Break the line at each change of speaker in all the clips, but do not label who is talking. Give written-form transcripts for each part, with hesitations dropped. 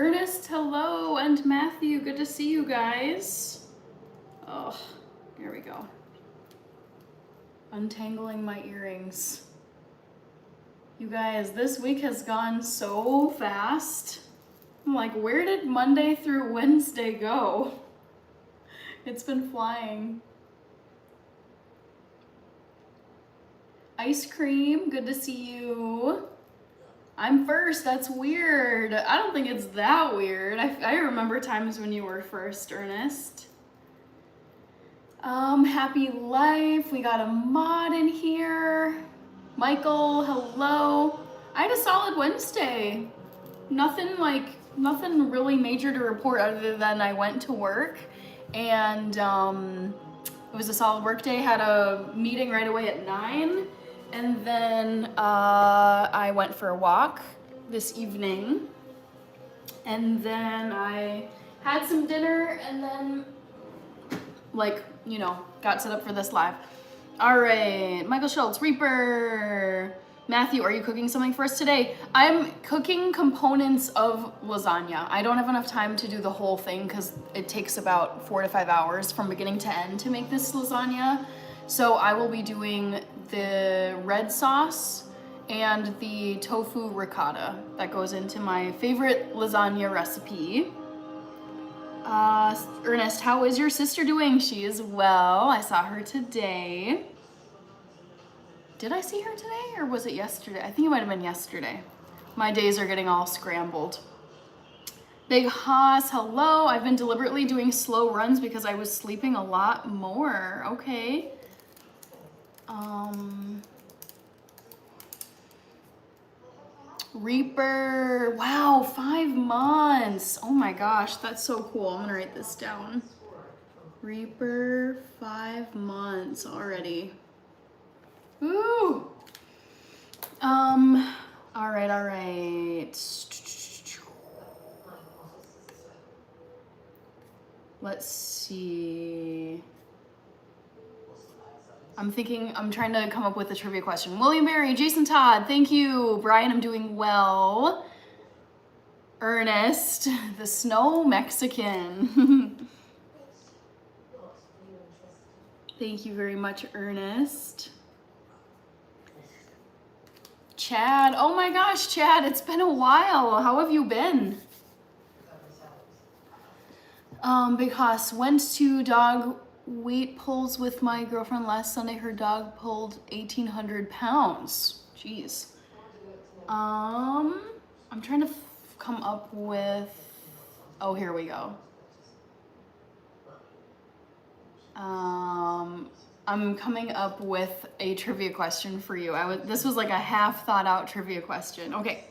Ernest, hello, and Matthew, good to see you guys. Oh, here we go. Untangling my earrings. You guys, this week has gone so fast. I'm like, where did Monday through Wednesday go? It's been flying. Ice cream, good to see you. I'm first, that's weird. I don't think it's that weird. I remember times when you were first, Ernest. Happy life, we got a mod in here. Michael, hello. I had a solid Wednesday. Nothing really major to report other than I went to work and it was a solid work day. Had a meeting right away at 9. And then I went for a walk this evening. And then I had some dinner and then, got set up for this live. All right, Michael Schultz, Reaper. Matthew, are you cooking something for us today? I'm cooking components of lasagna. I don't have enough time to do the whole thing because it takes about 4 to 5 hours from beginning to end to make this lasagna. So I will be doing the red sauce and the tofu ricotta that goes into my favorite lasagna recipe. Ernest, how is your sister doing? She is well. I saw her today. Did I see her today or was it yesterday? I think it might have been yesterday. My days are getting all scrambled. Big Haas, hello. I've been deliberately doing slow runs because I was sleeping a lot more. Okay. Reaper, wow, 5 months. Oh my gosh, that's so cool. I'm gonna write this down. Reaper, 5 months already. Ooh. All right. Let's see. I'm trying to come up with a trivia question. William Barry, Jason Todd, thank you. Brian, I'm doing well. Ernest, the snow Mexican. Thank you very much, Ernest. Chad, oh my gosh, Chad, it's been a while. How have you been? Big Hoss, went to dog weight pulls with my girlfriend last Sunday. Her dog pulled 1,800 pounds. Jeez. I'm trying to come up with, oh, here we go. I'm coming up with a trivia question for you. This was like a half thought out trivia question. Okay.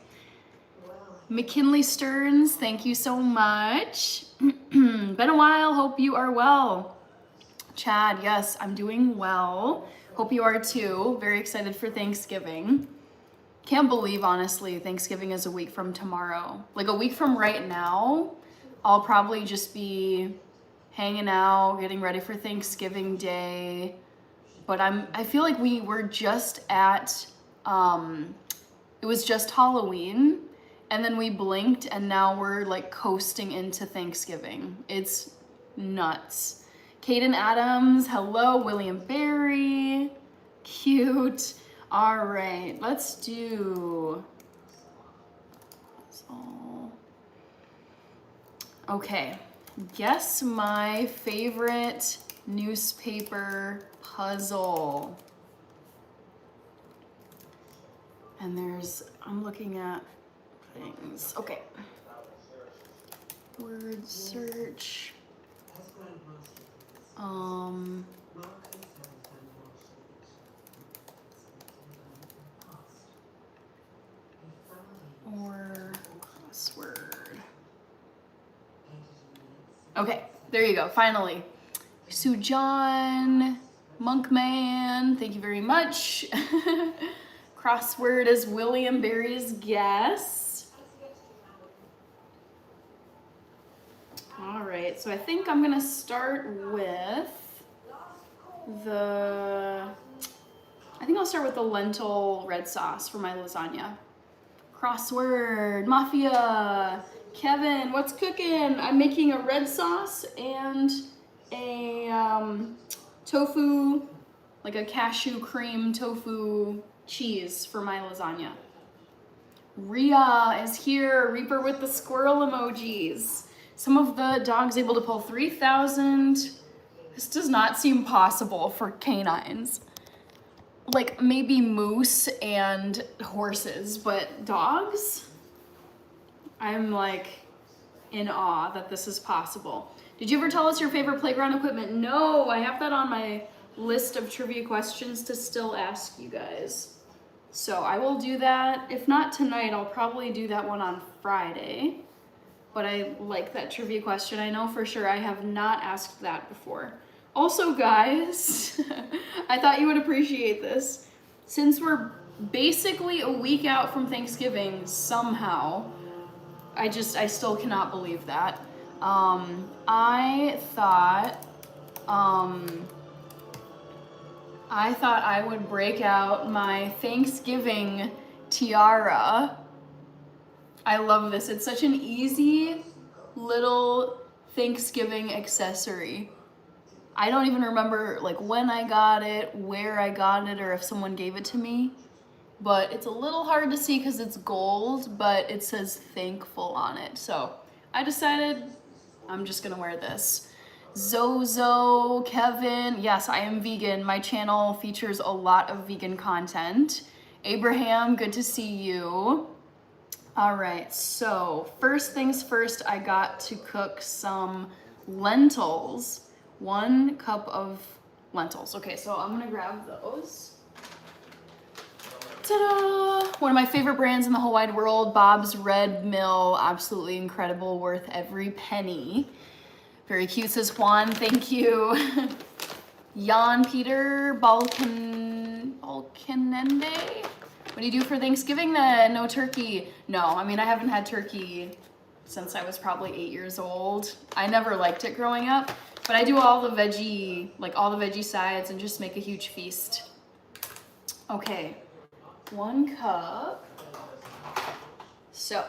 McKinley Stearns, thank you so much. Been a while, hope you are well. Chad, yes, I'm doing well. Hope you are too. Very excited for Thanksgiving. Can't believe, honestly, Thanksgiving is a week from tomorrow. Like a week from right now, I'll probably just be hanging out, getting ready for Thanksgiving Day. But I feel like we were just at, it was just Halloween, and then we blinked, and now we're like coasting into Thanksgiving. It's nuts. Kaden Adams, hello. William Barry, cute. All right, let's do, okay, guess my favorite newspaper puzzle. And I'm looking at things. Okay. Word search. Or crossword. Okay, there you go, finally. Sue John, Monkman, thank you very much. Crossword is William Barry's guess. All right, so I think I'm gonna start with I'll start with the lentil red sauce for my lasagna. Crossword, Mafia, Kevin, what's cooking? I'm making a red sauce and a tofu, like a cashew cream tofu cheese for my lasagna. Ria is here, Reaper with the squirrel emojis. Some of the dogs able to pull 3,000. This does not seem possible for canines. Like maybe moose and horses, but dogs? I'm like in awe that this is possible. Did you ever tell us your favorite playground equipment? No, I have that on my list of trivia questions to still ask you guys. So I will do that. If not tonight, I'll probably do that one on Friday. But I like that trivia question. I know for sure I have not asked that before. Also, guys, I thought you would appreciate this. Since we're basically a week out from Thanksgiving, somehow, I still cannot believe that. I thought I would break out my Thanksgiving tiara. I love this. It's such an easy little Thanksgiving accessory. I don't even remember like when I got it, where I got it, or if someone gave it to me. But it's a little hard to see because it's gold, but it says thankful on it. So I decided I'm just gonna wear this. Zozo, Kevin, yes, I am vegan. My channel features a lot of vegan content. Abraham, good to see you. All right, so first things first, I got to cook some lentils. 1 cup of lentils. Okay, so I'm gonna grab those. Ta-da! One of my favorite brands in the whole wide world, Bob's Red Mill. Absolutely incredible, worth every penny. Very cute, says Juan, thank you. Jan Peter Balkanende. What do you do for Thanksgiving then? No turkey. No, I mean, I haven't had turkey since I was probably 8 years old. I never liked it growing up, but I do all the veggie sides and just make a huge feast. Okay, 1 cup. So,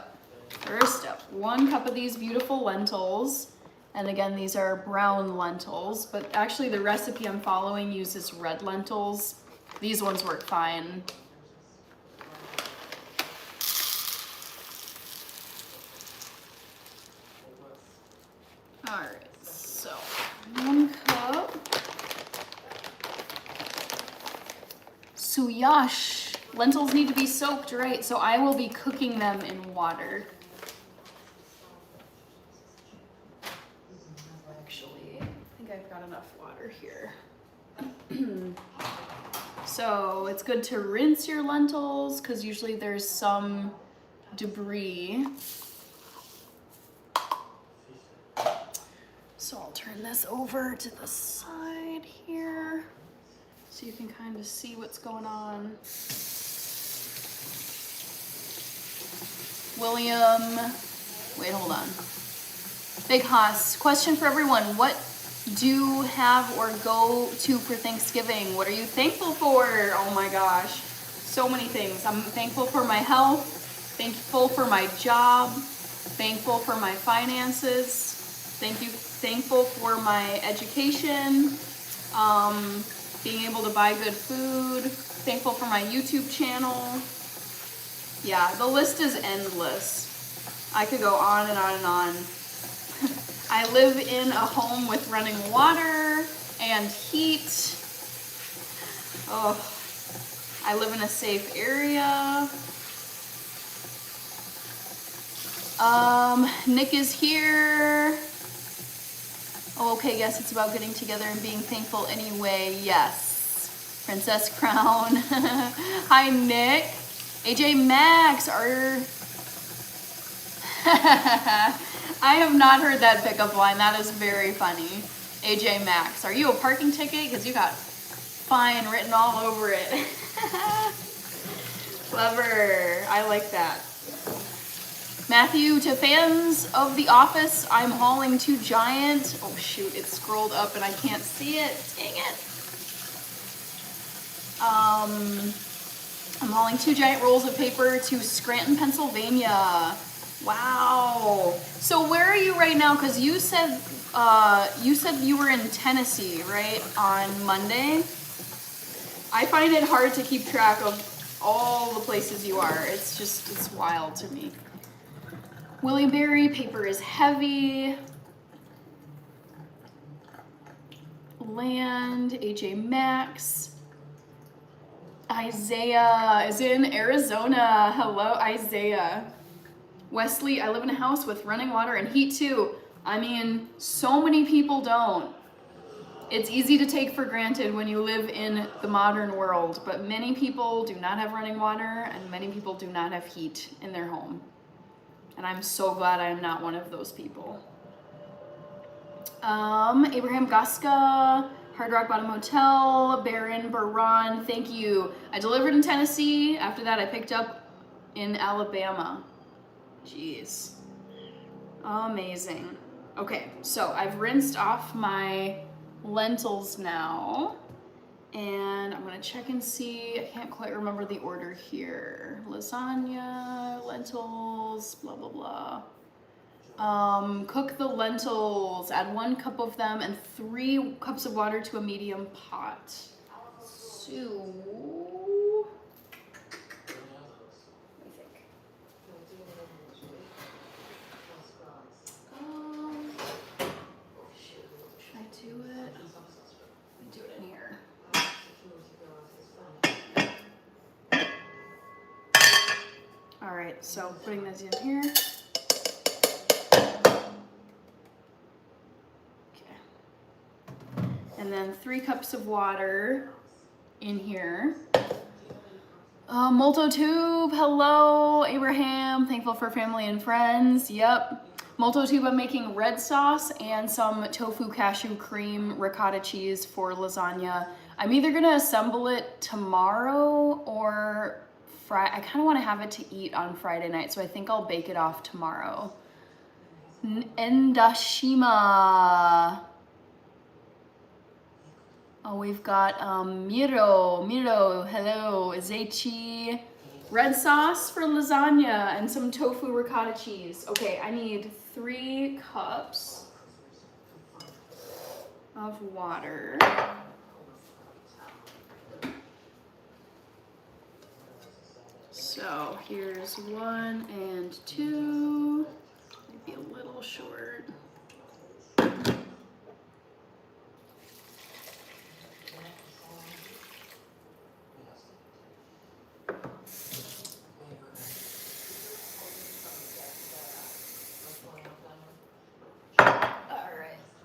first up, 1 cup of these beautiful lentils. And again, these are brown lentils, but actually the recipe I'm following uses red lentils. These ones work fine. All right, so 1 cup. Suyash. Lentils need to be soaked, right? So I will be cooking them in water. I've got enough water here. So it's good to rinse your lentils because usually there's some debris. So I'll turn this over to the side here so you can kind of see what's going on. William, wait, hold on. Big Haas, question for everyone. What do, have, or go to for Thanksgiving? What are you thankful for? Oh my gosh, so many things. I'm thankful for my health, thankful for my job, thankful for my finances, thankful for my education, being able to buy good food, thankful for my YouTube channel. Yeah, the list is endless. I could go on and on and on. I live in a home with running water and heat. Oh, I live in a safe area. Nick is here. Oh, okay, yes, it's about getting together and being thankful anyway. Yes. Princess Crown. Hi, Nick. AJ Max, I have not heard that pickup line. That is very funny. AJ Max, are you a parking ticket? Because you got fine written all over it. Clever. I like that. Matthew, to fans of The Office, I'm hauling 2 giant. Oh shoot, it scrolled up and I can't see it. Dang it. I'm hauling 2 giant rolls of paper to Scranton, Pennsylvania. Wow. So where are you right now? Because you said you were in Tennessee, right, on Monday. I find it hard to keep track of all the places you are. It's wild to me. William Berry, paper is heavy. Land, AJ Max. Isaiah is in Arizona. Hello, Isaiah. Wesley, I live in a house with running water and heat too. I mean, so many people don't. It's easy to take for granted when you live in the modern world, but many people do not have running water and many people do not have heat in their home. And I'm so glad I am not one of those people. Abraham Gaska, Hard Rock Bottom Hotel, Baron Baran, thank you. I delivered in Tennessee. After that, I picked up in Alabama. Jeez. Amazing. Okay, so I've rinsed off my lentils now. And I'm gonna check and see. I can't quite remember the order here. Lasagna, lentils, blah, blah, blah. Cook the lentils, add 1 cup of them and 3 cups of water to a medium pot. So, what do you think? Should I do it? Let me do it in here. All right, so putting this in here. And then 3 cups of water in here. Multotube, hello, Abraham. Thankful for family and friends. Yep. Multotube, I'm making red sauce and some tofu cashew cream ricotta cheese for lasagna. I'm either gonna assemble it tomorrow or Friday. I kind of want to have it to eat on Friday night, so I think I'll bake it off tomorrow. Endashima. Oh, we've got Miro, hello, Zeichi, red sauce for lasagna and some tofu ricotta cheese. Okay, I need 3 cups of water. So here's 1 and 2, maybe a little short.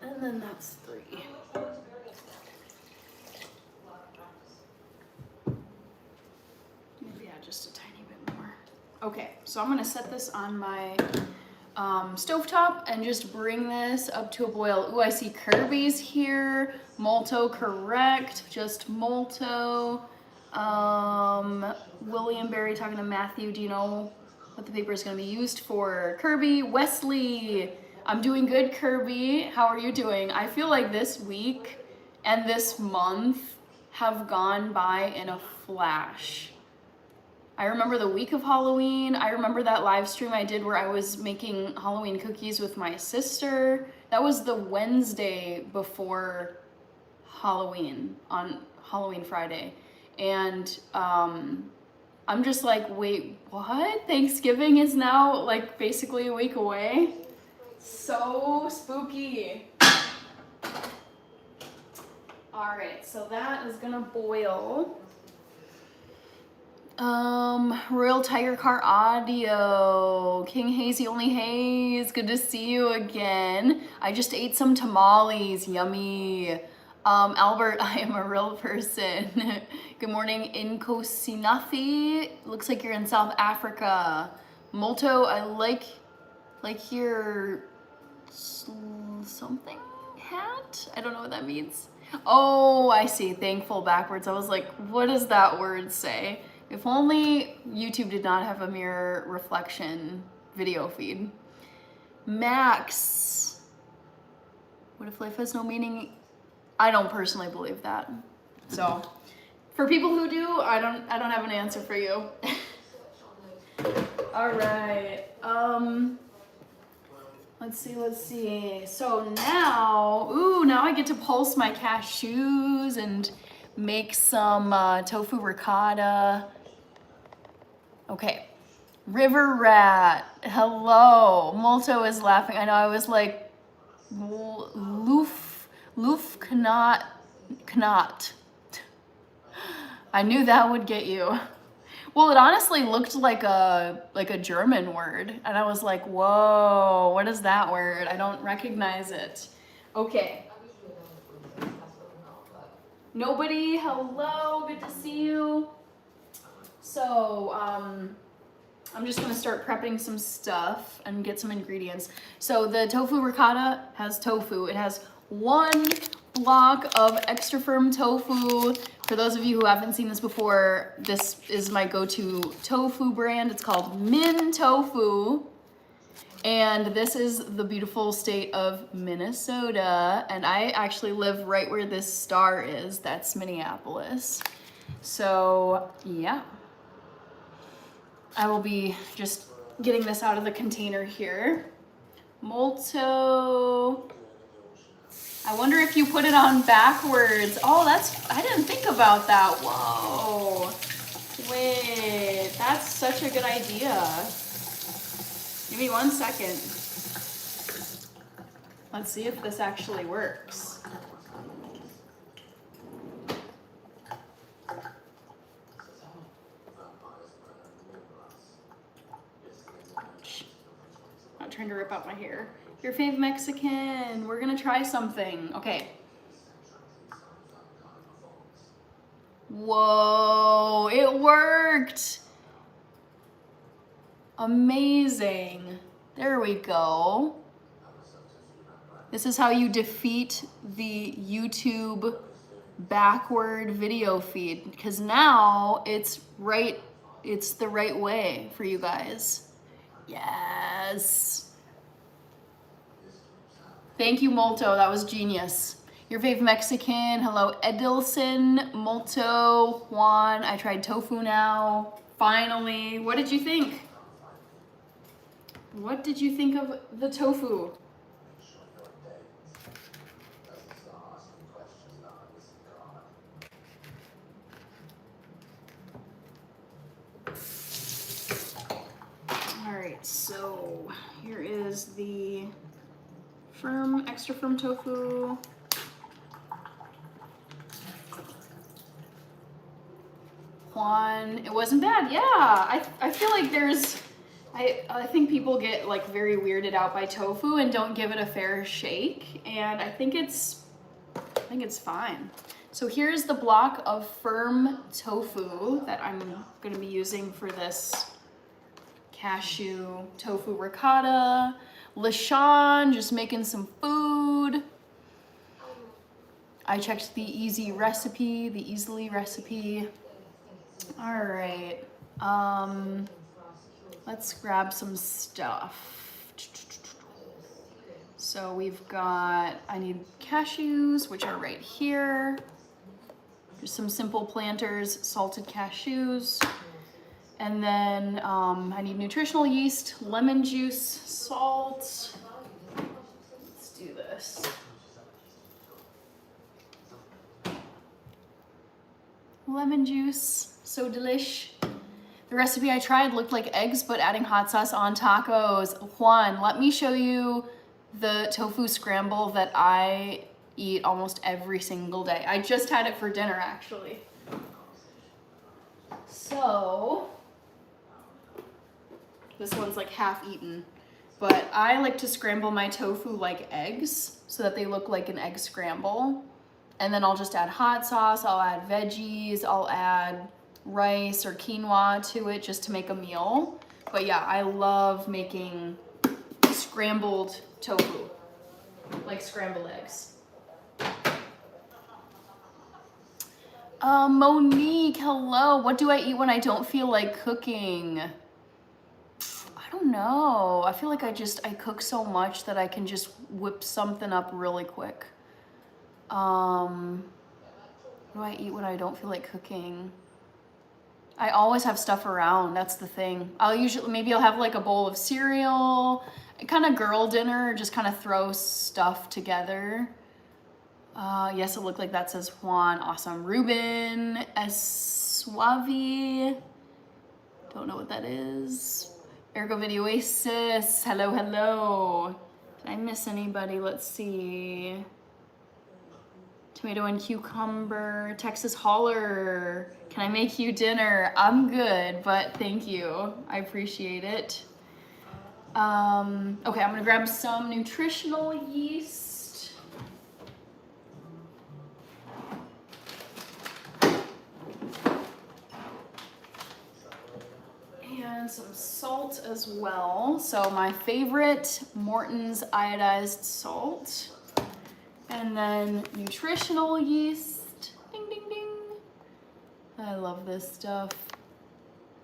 And then that's 3. Maybe add just a tiny bit more. Okay, so I'm gonna set this on my stovetop and just bring this up to a boil. Ooh, I see Kirby's here. Molto, correct, just Molto. William Berry talking to Matthew. Do you know what the paper is gonna be used for? Kirby, Wesley. I'm doing good, Kirby. How are you doing? I feel like this week and this month have gone by in a flash. I remember the week of Halloween. I remember that live stream I did where I was making Halloween cookies with my sister. That was the Wednesday before Halloween, on Halloween Friday. And I'm just like, wait, what? Thanksgiving is now like basically a week away? So spooky. All right, so that is gonna boil. Royal Tiger Car Audio, King Hazy Only Haze, good to see you again. I just ate some tamales, yummy. Albert, I am a real person. Good morning, Nkosinathi. Looks like you're in South Africa. Molto, I like your something hat? I don't know what that means. Oh, I see, thankful backwards. I was like, what does that word say? If only YouTube did not have a mirror reflection video feed. Max, what if life has no meaning? I don't personally believe that. So, for people who do, I don't have an answer for you. All right. Let's see. So now, now I get to pulse my cashews and make some tofu ricotta. Okay. River rat. Hello. Molto is laughing. I know, I was like, loof knot. I knew that would get you. Well, it honestly looked like a German word, and I was like, whoa, what is that word? I don't recognize it. Okay. Nobody, hello, good to see you. So, I'm just gonna start prepping some stuff and get some ingredients. So the tofu ricotta has tofu. It has 1 block of extra firm tofu. For those of you who haven't seen this before, this is my go-to tofu brand. It's called Min Tofu. And this is the beautiful state of Minnesota. And I actually live right where this star is. That's Minneapolis. So yeah, I will be just getting this out of the container here. Molto. I wonder if you put it on backwards. Oh, I didn't think about that. Whoa. Wait, that's such a good idea. Give me 1 second. Let's see if this actually works. Not trying to rip out my hair. Your fave Mexican. We're gonna try something. Okay. Whoa, it worked. Amazing. There we go. This is how you defeat the YouTube backward video feed, because now it's the right way for you guys. Yes. Thank you, Molto. That was genius. Your fave Mexican. Hello, Edilson, Molto, Juan. I tried tofu now. Finally. What did you think? What did you think of the tofu? All right, so here is the extra firm tofu. Juan, it wasn't bad. Yeah, I feel like I think people get like very weirded out by tofu and don't give it a fair shake, and I think it's fine. So here's the block of firm tofu that I'm gonna be using for this cashew tofu ricotta. LaShawn just making some food. I checked the easily recipe. All right, let's grab some stuff. So I need cashews, which are right here. Just some simple Planters salted cashews. And then I need nutritional yeast, lemon juice, salt. Let's do this. Lemon juice, so delish. The recipe I tried looked like eggs, but adding hot sauce on tacos. Juan, let me show you the tofu scramble that I eat almost every single day. I just had it for dinner, actually. So, this one's like half eaten, but I like to scramble my tofu like eggs so that they look like an egg scramble. And then I'll just add hot sauce, I'll add veggies, I'll add rice or quinoa to it just to make a meal. But yeah, I love making scrambled tofu, like scrambled eggs. Monique, hello. What do I eat when I don't feel like cooking? I don't know. I feel like I cook so much that I can just whip something up really quick. What do I eat when I don't feel like cooking? I always have stuff around, that's the thing. Maybe I'll have like a bowl of cereal, kind of girl dinner, just kind of throw stuff together. Yes, it looked like that says Juan, awesome. Ruben Eswavi, don't know what that is. Ergo Video Oasis, hello, hello. Did I miss anybody? Let's see. Tomato and cucumber, Texas Holler. Can I make you dinner? I'm good, but thank you. I appreciate it. Okay, I'm gonna grab some nutritional yeast. And some salt as well. So my favorite, Morton's iodized salt. And then nutritional yeast, ding, ding, ding. I love this stuff.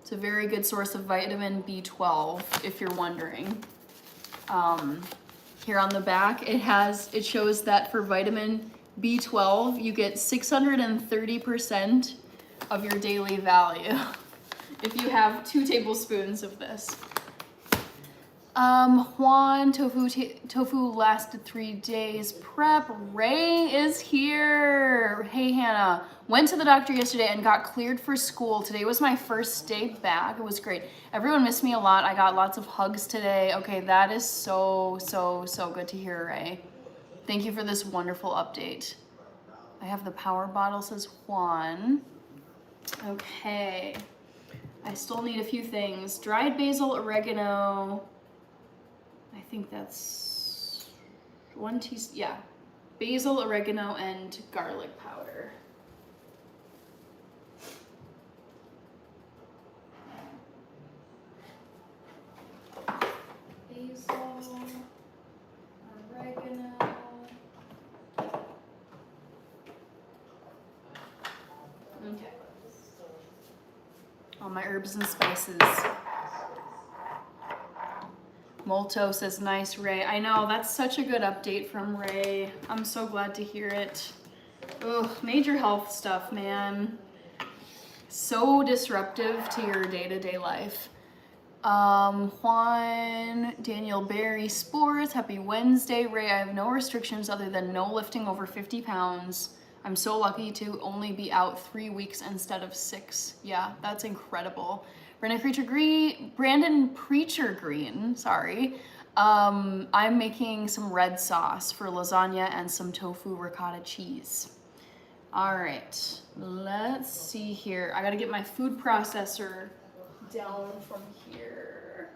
It's a very good source of vitamin B12, if you're wondering. Here on the back, it shows that for vitamin B12, you get 630% of your daily value if you have 2 tablespoons of this. Juan, tofu lasted 3 days prep. Ray is here. Hey, Hannah. Went to the doctor yesterday and got cleared for school. Today was my first day back. It was great. Everyone missed me a lot. I got lots of hugs today. Okay, that is so good to hear, Ray. Thank you for this wonderful update. I have the power bottle, says Juan. Okay. I still need a few things. Dried basil, oregano. I think that's 1 teaspoon, yeah. Basil, oregano, and garlic powder. Basil, oregano. Okay. All my herbs and spices. Molto says, nice, Ray. I know, that's such a good update from Ray. I'm so glad to hear it. Ugh, major health stuff, man. So disruptive to your day-to-day life. Juan, Daniel Berry Sports, happy Wednesday. Ray, I have no restrictions other than no lifting over 50 pounds. I'm so lucky to only be out 3 weeks instead of 6. Yeah, that's incredible. Brandon Preacher Green, sorry. I'm making some red sauce for lasagna and some tofu ricotta cheese. All right, let's see here. I gotta get my food processor down from here.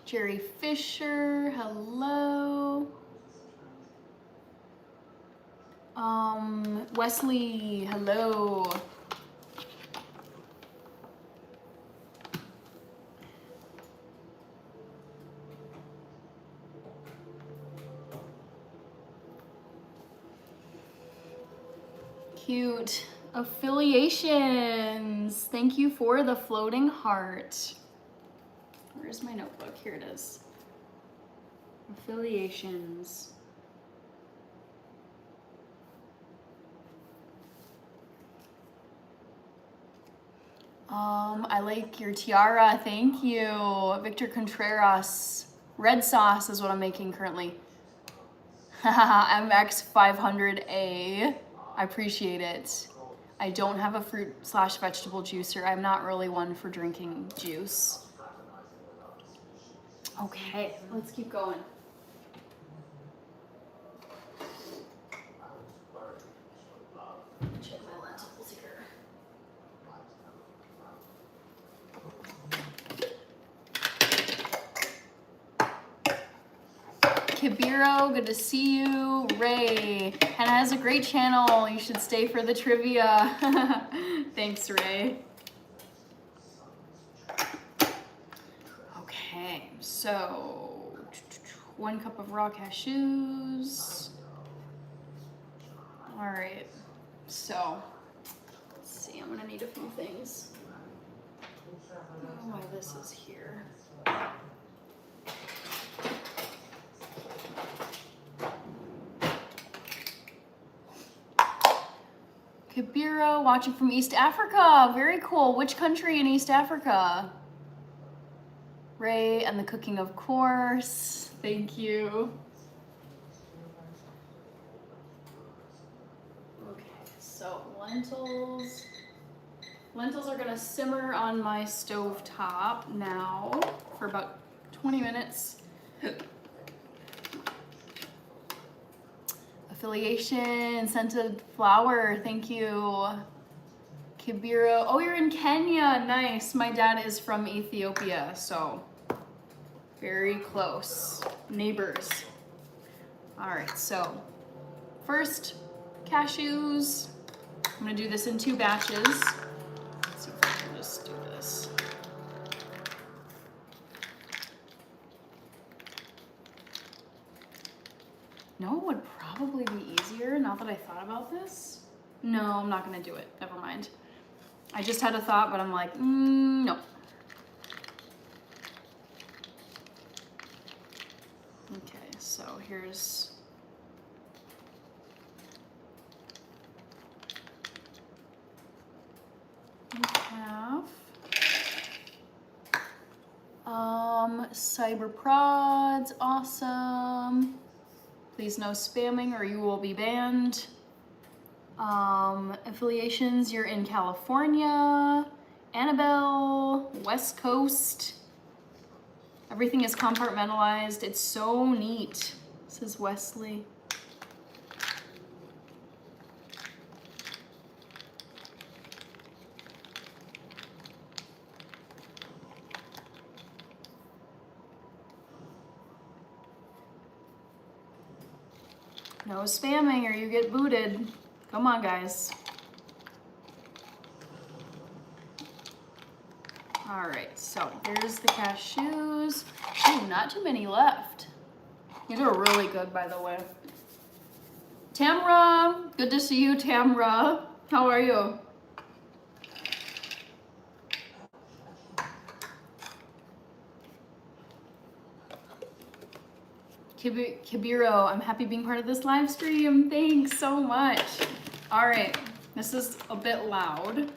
Jerry Fisher, hello. Wesley, hello. Cute. Affiliations. Thank you for the floating heart. Where's my notebook? Here it is. Affiliations. I like your tiara. Thank you. Victor Contreras. Red sauce is what I'm making currently. MX500A. I appreciate it. I don't have a fruit/vegetable juicer. I'm not really one for drinking juice. Okay, let's keep going. Check my lentils here. Kibiro, good to see you. Ray, Hannah has a great channel. You should stay for the trivia. Thanks, Ray. Okay, so 1 cup of raw cashews. All right, so Let's see, I'm gonna need a few things. I don't know why this is here. Kibira, watching from East Africa. Very cool. Which country in East Africa? Ray and the cooking, of course. Thank you. Okay, so lentils. Lentils are gonna simmer on my stove top now for about 20 minutes. Affiliation, scented flower, thank you. Kibira, oh, you're in Kenya, nice. My dad is from Ethiopia, so very close, neighbors. All right, so first, cashews. I'm gonna do this in 2 batches. Let's see if I can just do this. No, it would probably be easier now that I thought about this. No, I'm not gonna do it, never mind. I just had a thought, but I'm like, no. Okay, so here's half. Cyber prods, awesome. Please no spamming or you will be banned. Affiliations, you're in California. Annabelle, West Coast. Everything is compartmentalized. It's so neat. This is Wesley. No spamming or you get booted. Come on, guys. All right, so here's the cashews. Oh, not too many left. These are really good, by the way. Tamra, good to see you, Tamra. How are you? Kibiro, I'm happy being part of this live stream. Thanks so much. All right, this is a bit loud.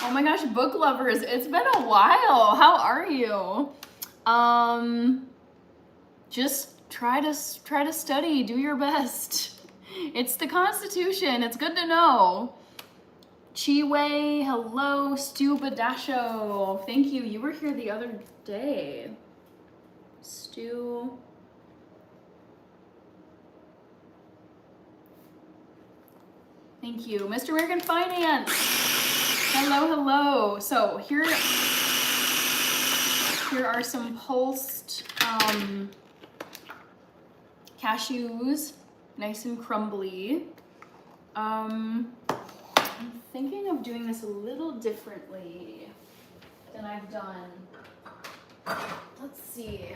Oh my gosh, book lovers, it's been a while. How are you? Just try to study, do your best. It's the Constitution, it's good to know. Chiwei, hello, Stu Badasho. Thank you, you were here the other day. Stu. Thank you. Mr. American Finance. Hello, hello. So here are some pulsed cashews, nice and crumbly. I'm thinking of doing this a little differently than I've done. Let's see.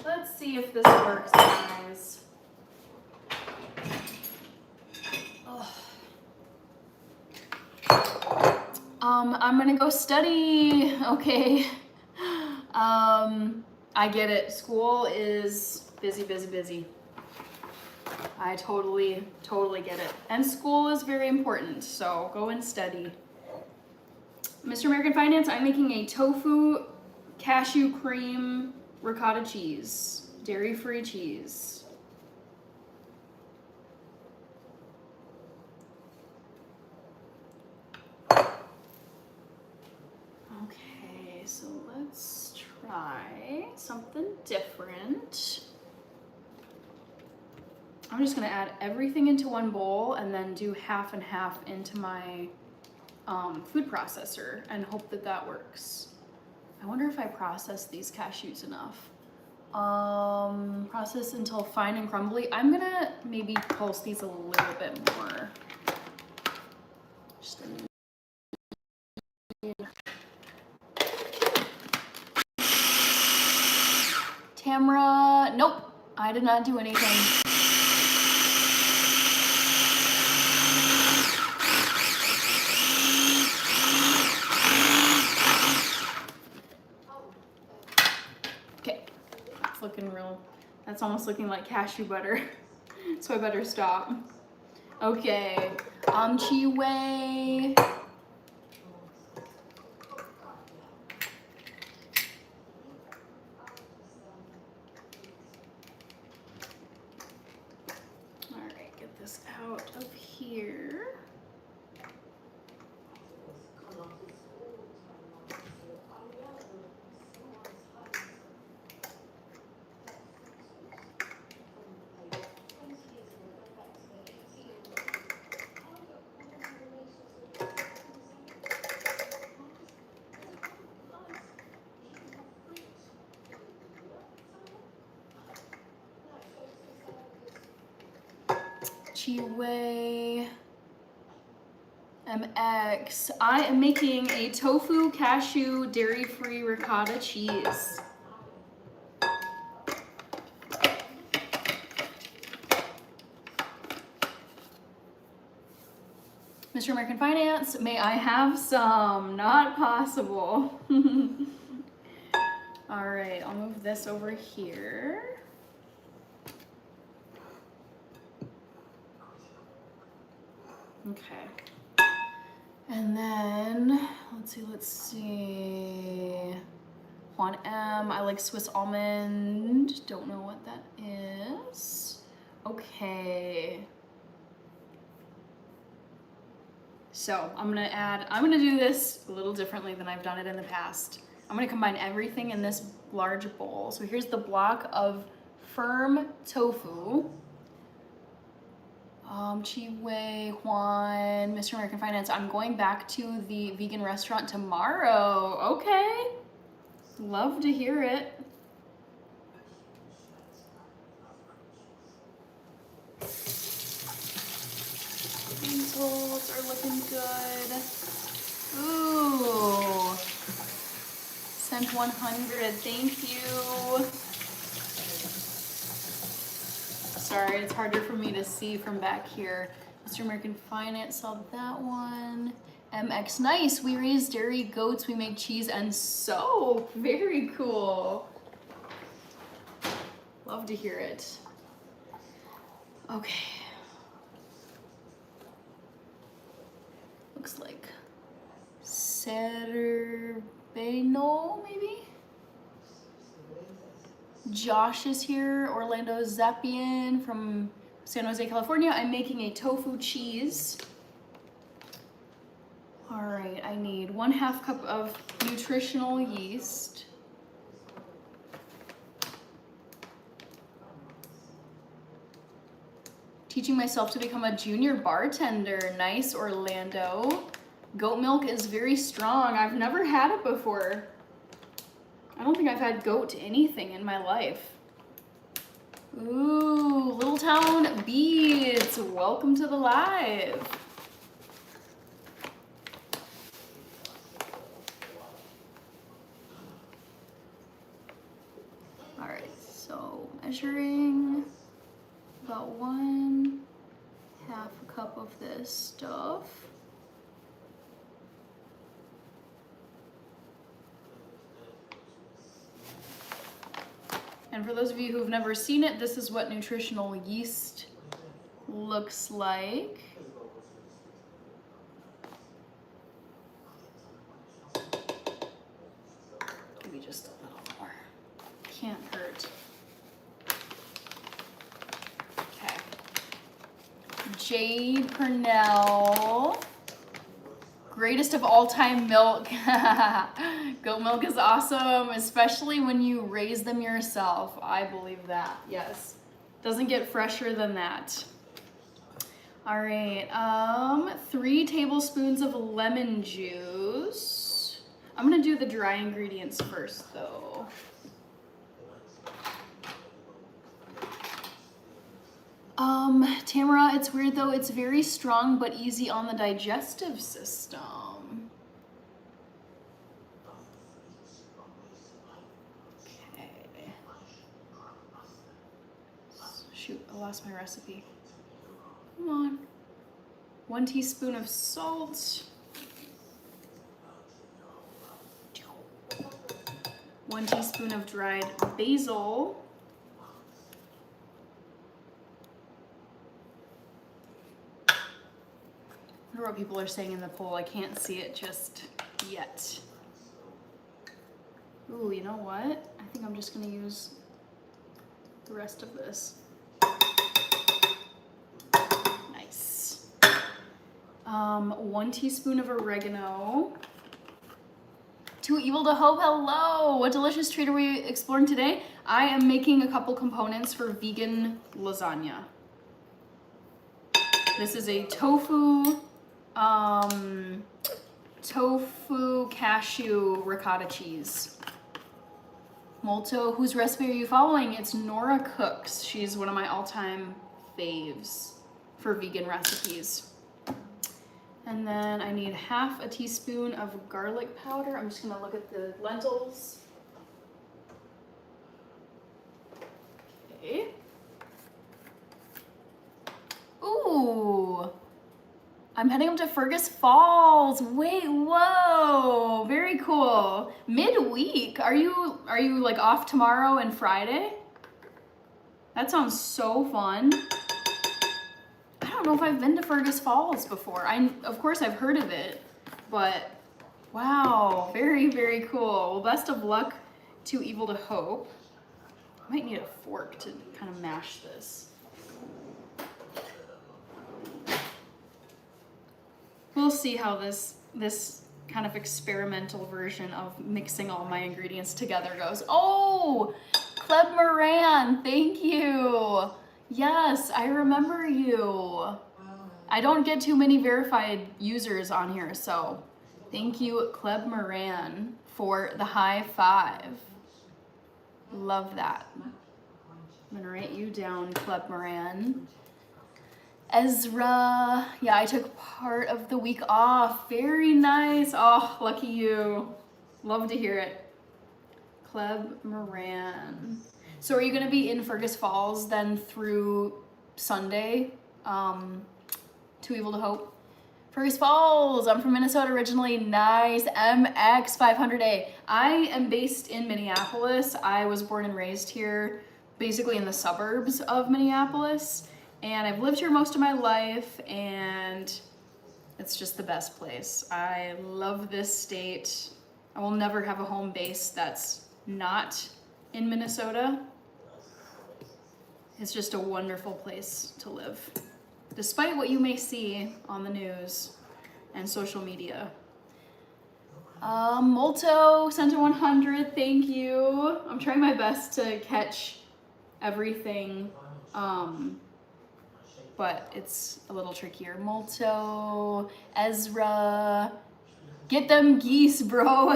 Let's see if this works, guys. I'm gonna go study, okay. I get it, school is busy, busy, busy. I totally get it. And school is very important, so go and study. Mr. American Finance, I'm making a tofu cashew cream ricotta cheese, dairy-free cheese. Okay, so let's try something different. I'm just gonna add everything into one bowl and then do half and half into my food processor and hope that that works. I wonder if I process these cashews enough. Process until fine and crumbly. I'm gonna maybe pulse these a little bit more. Just Tamara, nope, I did not do anything. That's almost looking like cashew butter, so I better stop. Okay, Chi Wei. All right, get this out of here. Chiwei MX. I am making a tofu cashew dairy-free ricotta cheese. Mr. American Finance, may I have some? Not possible. All right, I'll move this over here. Okay. And then, let's see. Juan M, I like Swiss almond. Don't know what that is. Okay. So I'm gonna do this a little differently than I've done it in the past. I'm gonna combine everything in this large bowl. So here's the block of firm tofu. Chi Wei, Juan, Mr. American Finance. I'm going back to the vegan restaurant tomorrow. Okay. Love to hear it. These rolls are looking good. Ooh. Sent 100. Thank you. Sorry, it's harder for me to see from back here. Mr. American Finance saw that one. MX, nice. We raise dairy goats, we make cheese and soap. Very cool. Love to hear it. Okay. Looks like Cerbeno, maybe? Josh is here, Orlando Zappian from San Jose, California. I'm making a tofu cheese. All right, I need 1/2 cup of nutritional yeast. Teaching myself to become a junior bartender. Nice, Orlando. Goat milk is very strong. I've never had it before. I don't think I've had goat anything in my life. Ooh, Little Town Beads. Welcome to the live. All right, so measuring about 1/2 cup of this stuff. And for those of you who've never seen it, this is what nutritional yeast looks like. Maybe just a little more. Can't hurt. Okay. Jade Purnell. Greatest of all time milk. Goat milk is awesome, especially when you raise them yourself. I believe that, yes. Doesn't get fresher than that. All right, 3 tablespoons of lemon juice. I'm gonna do the dry ingredients first though. Tamara, it's weird though, it's very strong but easy on the digestive system. Okay. lost my recipe. Come on. 1 teaspoon of salt. 1 teaspoon of dried basil. I wonder what people are saying in the poll. I can't see it just yet. Ooh, you know what? I think I'm just gonna use the rest of this. Nice. 1 teaspoon of oregano. Too evil to hope, hello! What delicious treat are we exploring today? I am making a couple components for vegan lasagna. This is a tofu cashew ricotta cheese. Molto, whose recipe are you following? It's Nora Cook's. She's one of my all-time faves for vegan recipes. And then I need half a teaspoon of garlic powder. I'm just gonna look at the lentils. Okay. Ooh, I'm heading up to Fergus Falls. Wait, whoa, very cool. Midweek, are you like off tomorrow and Friday? That sounds so fun. I don't know if I've been to Fergus Falls before. Of course I've heard of it, but wow, very, very cool. Well, best of luck to Evil to Hope. I might need a fork to kind of mash this. We'll see how this kind of experimental version of mixing all my ingredients together goes. Oh, Kleb Moran, thank you. Yes, I remember you. I don't get too many verified users on here, so thank you, Kleb Moran, for the high 5. Love that. I'm gonna write you down, Kleb Moran. Ezra, yeah, I took part of the week off. Very nice. Oh, lucky you. Love to hear it. Kleb Moran. So are you gonna be in Fergus Falls then through Sunday? Too Evil to Hope. Fergus Falls, I'm from Minnesota originally. Nice, MX500A. I am based in Minneapolis. I was born and raised here, basically in the suburbs of Minneapolis. And I've lived here most of my life, and it's just the best place. I love this state. I will never have a home base that's not in Minnesota. It's just a wonderful place to live, despite what you may see on the news and social media. Molto sent a 100, thank you. I'm trying my best to catch everything, but it's a little trickier. Molto, Ezra, get them geese, bro.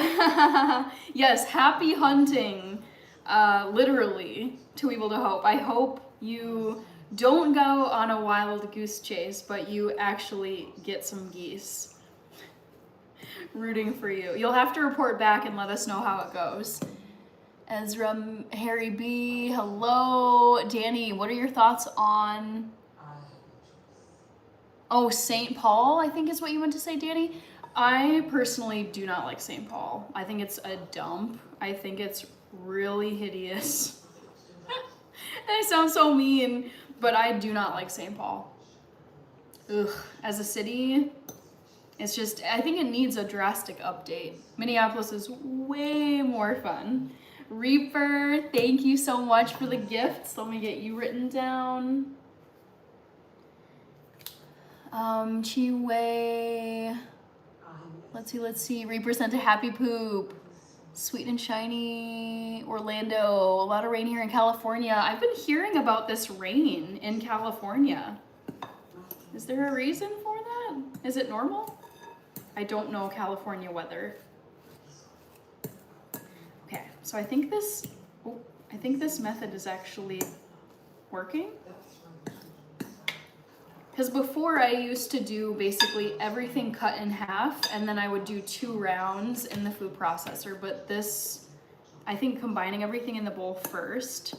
Yes, happy hunting, literally, Too Evil to Hope. I hope you don't go on a wild goose chase, but you actually get some geese. Rooting for you. You'll have to report back and let us know how it goes. Ezra, Harry B, hello. Danny, what are your thoughts on... Oh, St. Paul, I think is what you meant to say, Danny. I personally do not like St. Paul. I think it's a dump. I think it's really hideous. I sound so mean, but I do not like St. Paul. Ugh, as a city, it's just, I think it needs a drastic update. Minneapolis is way more fun. Reaper, thank you so much for the gifts. Let me get you written down. Chiwei. Let's see. Reaper sent a happy poop. Sweet and shiny. Orlando. A lot of rain here in California. I've been hearing about this rain in California. Is there a reason for that? Is it normal? I don't know California weather. Okay, so I think this method is actually working. Because before I used to do basically everything cut in half, and then I would do 2 rounds in the food processor. But this, I think combining everything in the bowl first,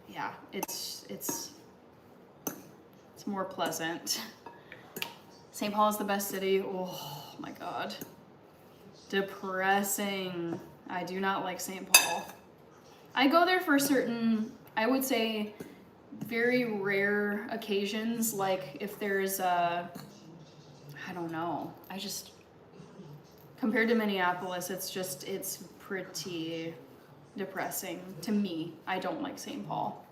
yeah, yeah, it's more pleasant. St. Paul is the best city. Oh my God. Depressing. I do not like St. Paul. I go there for certain, I would say, very rare occasions, like if there's a, I don't know, compared to Minneapolis, it's pretty depressing to me. I don't like St. Paul.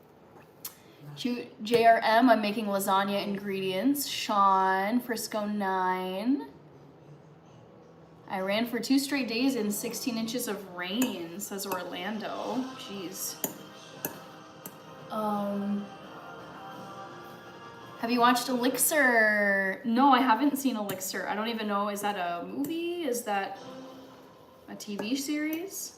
JRM, I'm making lasagna ingredients. Sean, Frisco 9. I ran for 2 straight days in 16 inches of rain, says Orlando. Jeez. Have you watched Elixir? No, I haven't seen Elixir. I don't even know, is that a movie? Is that a TV series?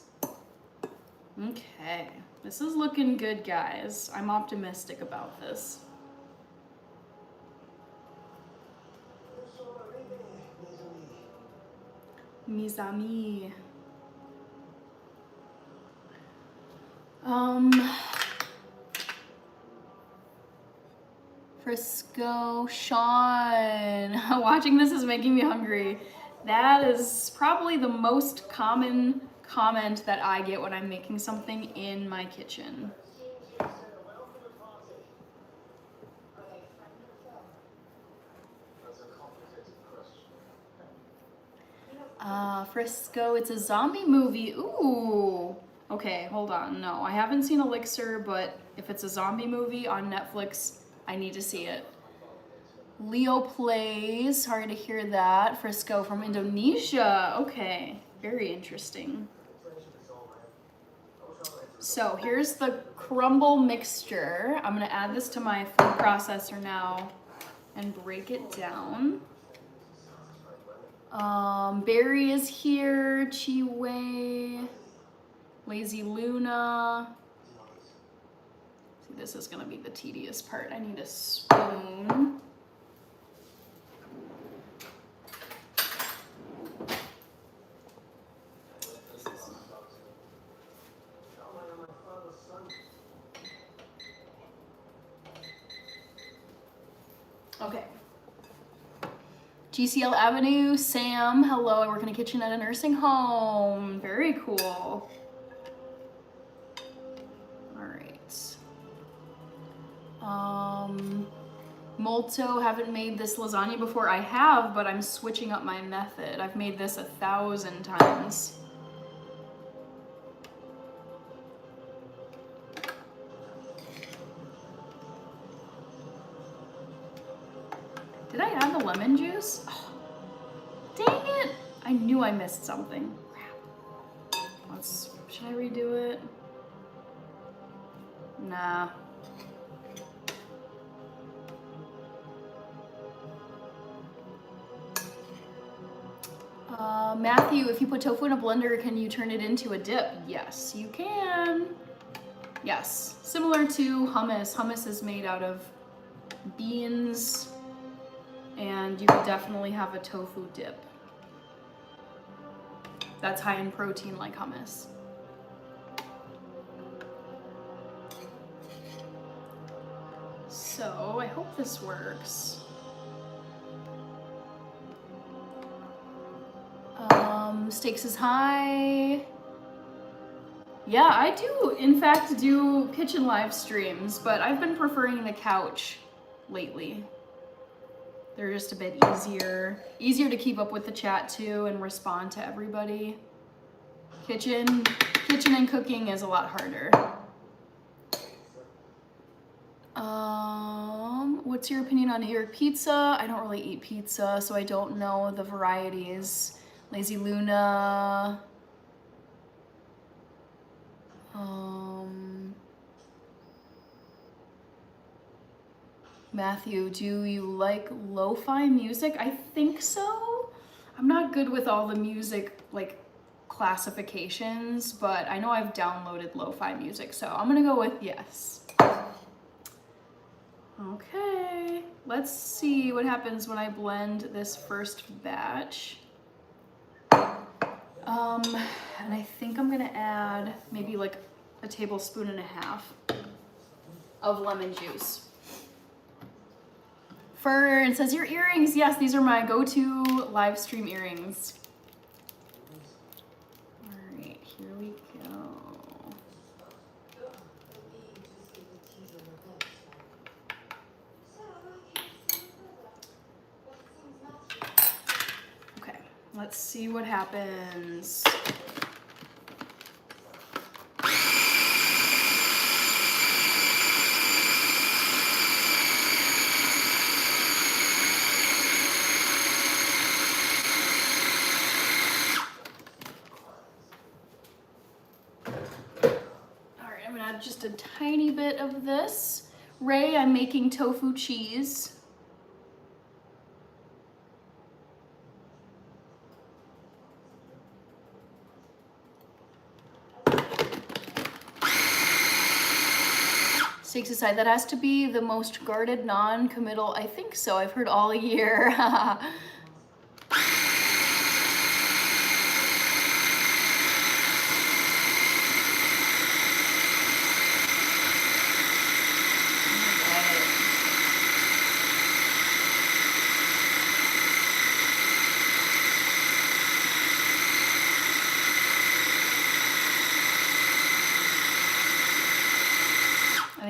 Okay, this is looking good, guys. I'm optimistic about this. Mes amis. Frisco, Sean. Watching this is making me hungry. That is probably the most common comment that I get when I'm making something in my kitchen. Frisco, it's a zombie movie. Ooh. Okay, hold on. No, I haven't seen Elixir, but if it's a zombie movie on Netflix, I need to see it. Leo Plays, sorry to hear that. Frisco from Indonesia. Okay, very interesting. So here's the crumble mixture. I'm gonna add this to my food processor now and break it down. Barry is here, Chiwei, Lazy Luna. See, this is gonna be the tedious part. I need a spoon. Okay. GCL Avenue, Sam, hello, I work in a kitchen at a nursing home. Very cool. All right. Molto, haven't made this lasagna before. I have, but I'm switching up my method. I've made this 1,000 times. Did I add the lemon juice? Oh, dang it! I knew I missed something. Crap. Should I redo it? Nah. Matthew, if you put tofu in a blender, can you turn it into a dip? Yes, you can. Yes, similar to hummus. Hummus is made out of beans, and you could definitely have a tofu dip. That's high in protein like hummus. So I hope this works. Stakes is high. Yeah, I do, in fact, do kitchen live streams, but I've been preferring the couch lately. They're just a bit easier to keep up with the chat too and respond to everybody. Kitchen and cooking is a lot harder. What's your opinion on New York pizza? I don't really eat pizza, so I don't know the varieties. Lazy Luna. Matthew, do you like lo-fi music? I think so. I'm not good with all the music like classifications, but I know I've downloaded lo-fi music, so I'm gonna go with yes. Okay, let's see what happens when I blend this first batch. And I think I'm gonna add maybe like 1.5 tablespoons. of lemon juice. Fern says, your earrings. Yes, these are my go-to live stream earrings. All right, here we go. Okay, let's see what happens. Just a tiny bit of this. Ray, I'm making tofu cheese. Stakes aside, that has to be the most guarded non-committal. I think so. I've heard all year.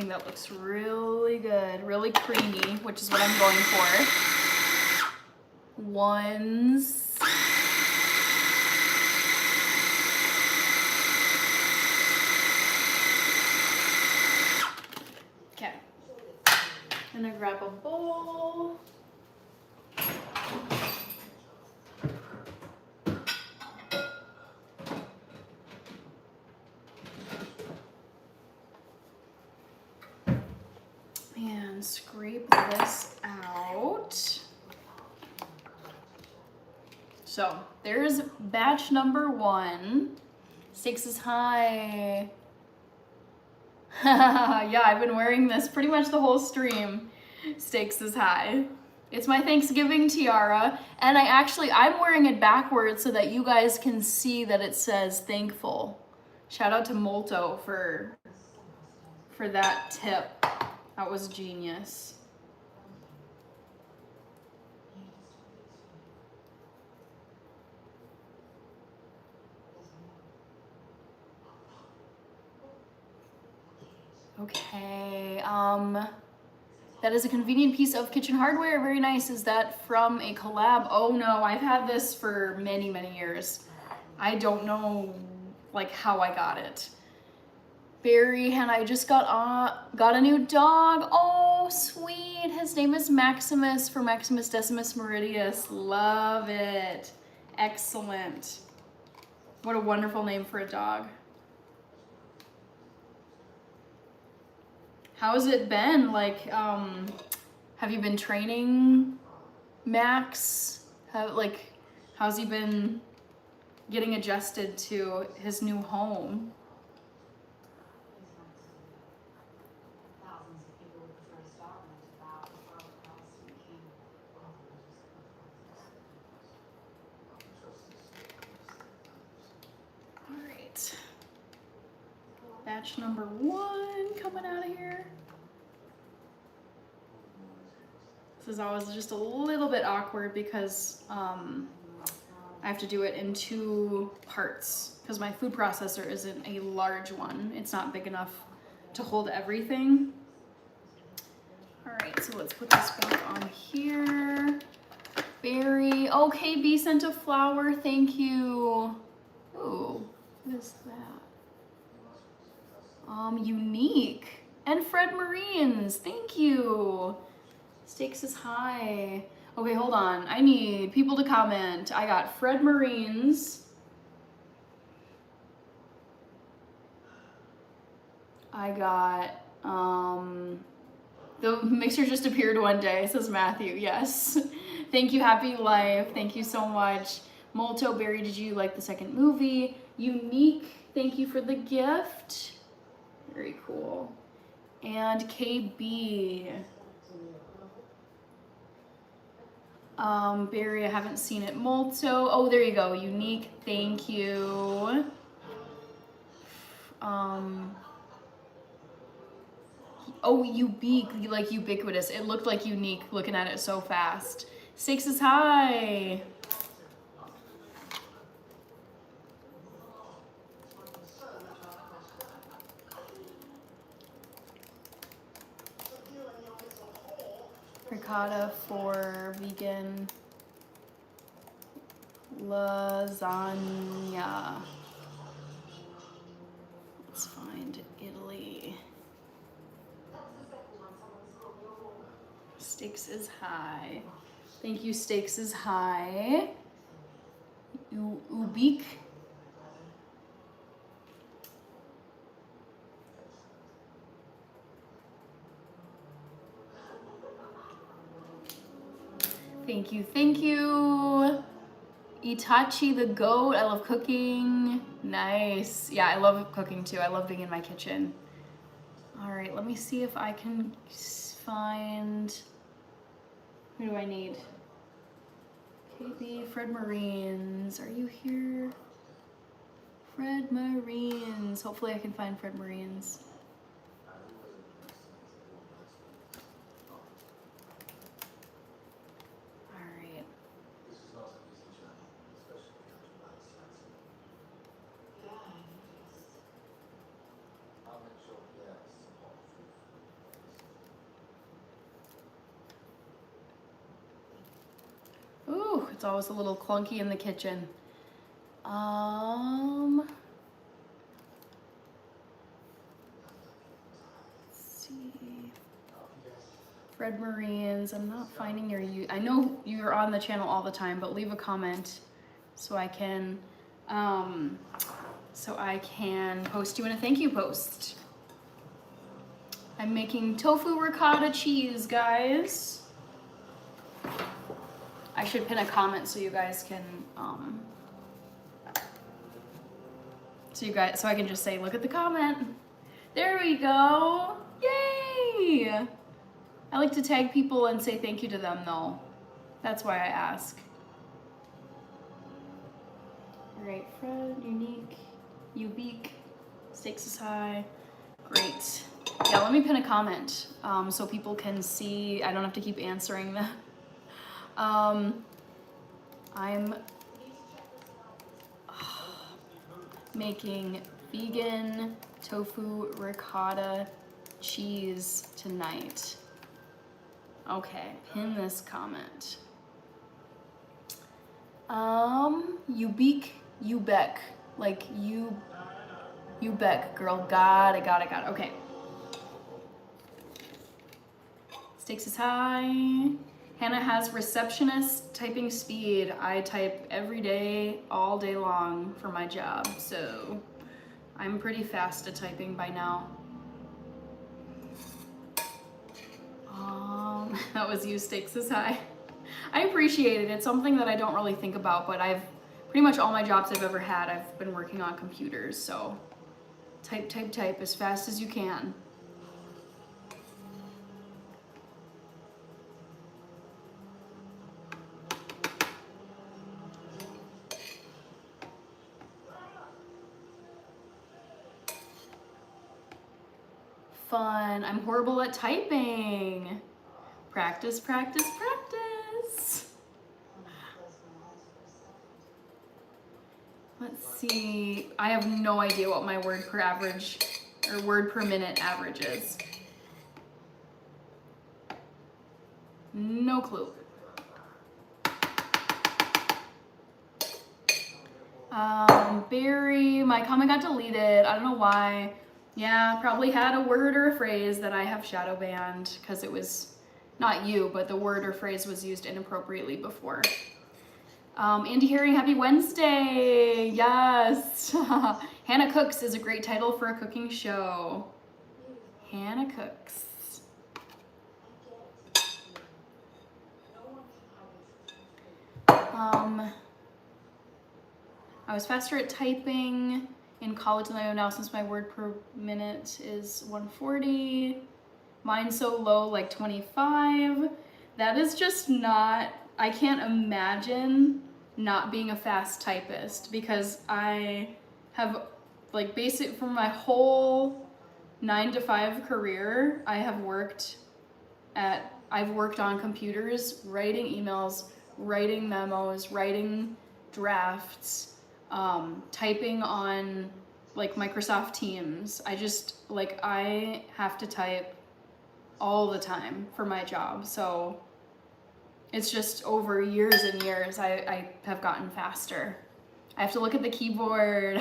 That looks really good, really creamy, which is what I'm going for. Ones. Okay. I'm gonna grab a bowl. And scrape this out. So there's batch number 1. Stakes is high. Yeah, I've been wearing this pretty much the whole stream. Stakes is high. It's my Thanksgiving tiara, and I'm wearing it backwards so that you guys can see that it says thankful. Shout out to Molto for that tip. That was genius. Okay, that is a convenient piece of kitchen hardware. Very nice. Is that from a collab? Oh no, I've had this for many, many years. I don't know like how I got it. Barry and I just got a new dog. Oh, sweet. His name is Maximus, for Maximus Decimus Meridius. Love it. Excellent. What a wonderful name for a dog. How's it been? Like, have you been training Max? How's he been getting adjusted to his new home? Batch number 1 coming out of here. This is always just a little bit awkward because I have to do it in 2 parts because my food processor isn't a large one. It's not big enough to hold everything. All right, so let's put this back on here. Berry. Oh, KB sent a flower. Thank you. Ooh, what is that? Unique. And Fred Marines, thank you. Stakes is high. Okay, hold on. I need people to comment. I got Fred Marines. I got, the mixer just appeared one day, says Matthew. Yes. Thank you, Happy Life. Thank you so much. Molto Berry, did you like the second movie? Unique, thank you for the gift. Very cool. And KB. Barry, I haven't seen it. Molto. Oh, there you go. Unique. Thank you. Oh, like ubiquitous. It looked like unique looking at it so fast. Stakes is high. Ricotta for vegan lasagna. Let's find Italy. Stakes is high. Thank you, Stakes is high. Ubik. Thank you, thank you. Itachi the goat, I love cooking. Nice. Yeah, I love cooking too. I love being in my kitchen. All right, let me see if I can find, who do I need? KB, Fred Marines, are you here? Fred Marines, hopefully I can find Fred Marines. Ooh, it's always a little clunky in the kitchen. Let's see. Fred Marines, I'm not finding your I know you're on the channel all the time, but leave a comment so I can post you in a thank you post. I'm making tofu ricotta cheese, guys. I should pin a comment so you guys can, so I can just say, look at the comment. There we go. Yay! I like to tag people and say thank you to them though. That's why I ask. All right, Fred, unique, Ubique, stakes is high. Great. Yeah, let me pin a comment so people can see. I don't have to keep answering them. I'm making vegan tofu ricotta cheese tonight. Okay, pin this comment. Ubeck, like Ubeck, girl, got it. Okay. Stakes is high. Hannah has receptionist typing speed. I type every day, all day long for my job, so I'm pretty fast at typing by now. That was you, Stakes is high. I appreciate it. It's something that I don't really think about, but I've pretty much all my jobs I've ever had, I've been working on computers, so type as fast as you can. Fun. I'm horrible at typing. Practice, practice, practice. Let's see. I have no idea what my word per minute average is. No clue. Barry, my comment got deleted. I don't know why. Yeah, probably had a word or a phrase that I have shadow banned because it was not you, but the word or phrase was used inappropriately before. Andy Herring, happy Wednesday. Yes. Hannah Cooks is a great title for a cooking show. Hannah Cooks. I was faster at typing in college than I am now since my word per minute is 140. Mine's so low, like 25. That is just not, I can't imagine not being a fast typist because I have like basic for my whole 9-to-5 career, I've worked on computers, writing emails, writing memos, writing drafts, typing on like Microsoft Teams. I have to type all the time for my job. So it's just over years and years, I have gotten faster. I have to look at the keyboard.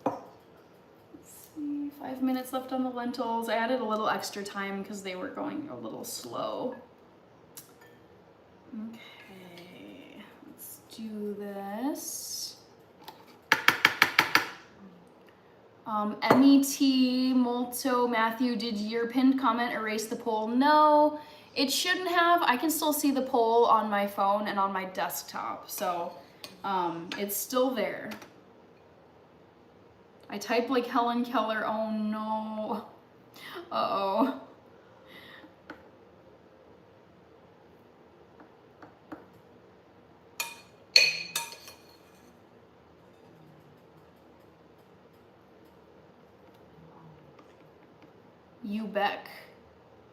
Let's see, 5 minutes left on the lentils. I added a little extra time because they were going a little slow. Okay, let's do this. MET, Molto, Matthew, did your pinned comment erase the poll? No, it shouldn't have. I can still see the poll on my phone and on my desktop, so it's still there. I type like Helen Keller. Oh no. Uh-oh. You Beck.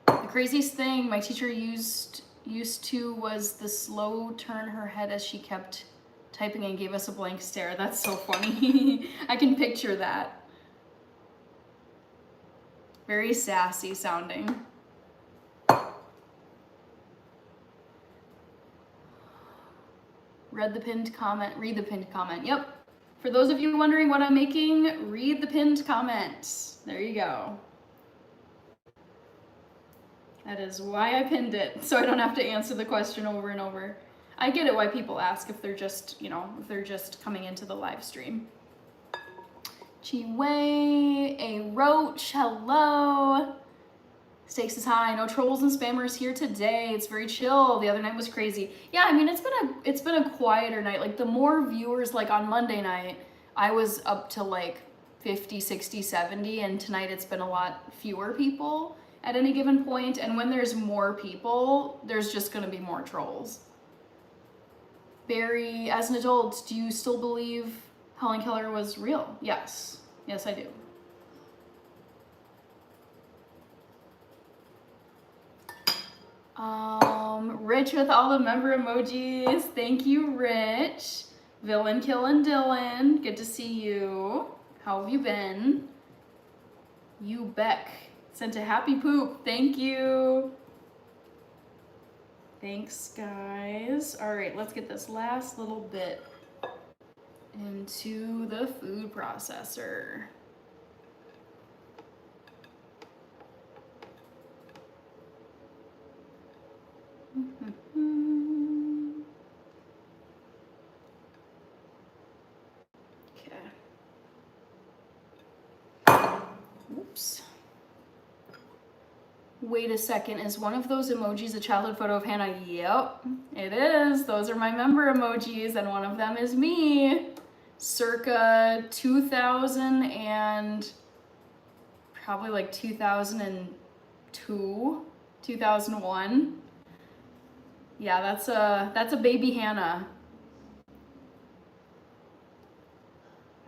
The craziest thing my teacher used to was the slow turn her head as she kept typing and gave us a blank stare. That's so funny. I can picture that. Very sassy sounding. Read the pinned comment. Read the pinned comment. Yep. For those of you wondering what I'm making, read the pinned comment. There you go. That is why I pinned it, so I don't have to answer the question over and over. I get it why people ask if they're just, if they're just coming into the live stream. Chi-Wei, A Roach, hello. Stakes is high, no trolls and spammers here today. It's very chill. The other night was crazy. Yeah, I mean, it's been a quieter night. Like the more viewers, like on Monday night, I was up to like 50, 60, 70, and tonight it's been a lot fewer people at any given point, and when there's more people, there's just gonna be more trolls. Barry, as an adult, do you still believe Helen Keller was real? Yes. Yes, I do. Rich with all the member emojis. Thank you, Rich. Villain Killin' Dylan, good to see you. How have you been? You Beck sent a happy poop. Thank you. Thanks, guys. All right, let's get this last little bit into the food processor. Okay. Oops. Wait a second, is one of those emojis a childhood photo of Hannah? Yep, it is. Those are my member emojis, and one of them is me. Circa 2000 and probably like 2002, 2001. Yeah, that's a baby Hannah.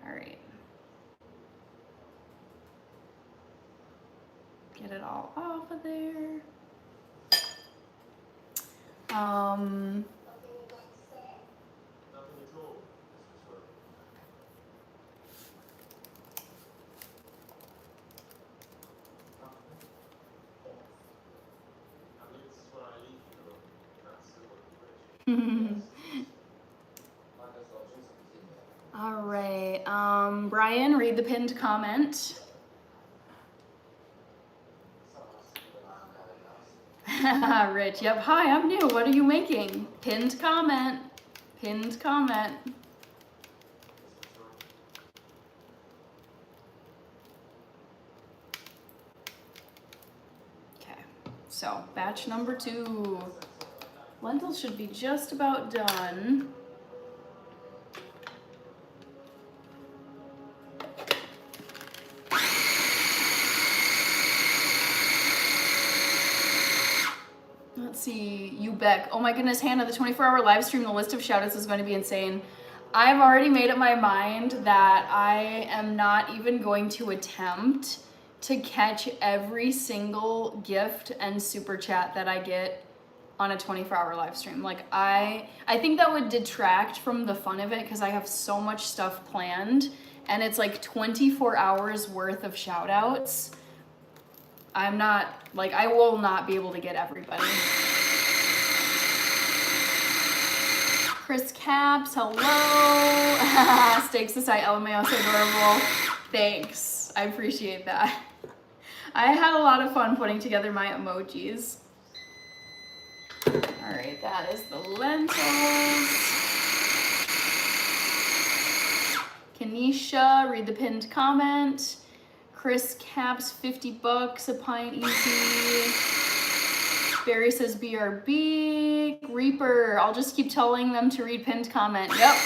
All right. Get it all off of there. All right, Brian, read the pinned comment. Rich, yep, hi, I'm new, what are you making? Pinned comment, pinned comment. Okay, so batch number 2. Lentils should be just about done. Let's see, you Beck. Oh my goodness, Hannah, the 24-hour live stream, the list of shoutouts is going to be insane. I've already made up my mind that I am not even going to attempt to catch every single gift and super chat that I get on a 24-hour live stream. Like I think that would detract from the fun of it because I have so much stuff planned and it's like 24 hours worth of shout outs. I will not be able to get everybody. Chris Caps, hello. Steak Society, LMAO, so adorable. Thanks, I appreciate that. I had a lot of fun putting together my emojis. All right, that is the lentils. Kanisha, read the pinned comment. Chris Caps, 50 bucks, a pint easy. Barry says BRB. Reaper, I'll just keep telling them to read pinned comment. Yep.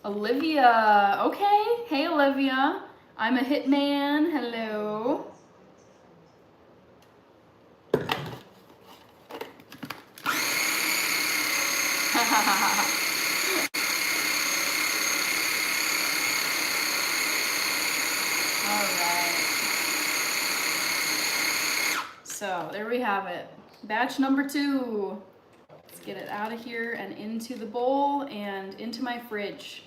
Olivia, okay. Hey Olivia, I'm a hitman, hello. Alright. So there we have it. Batch number 2. Let's get it out of here and into the bowl and into my fridge.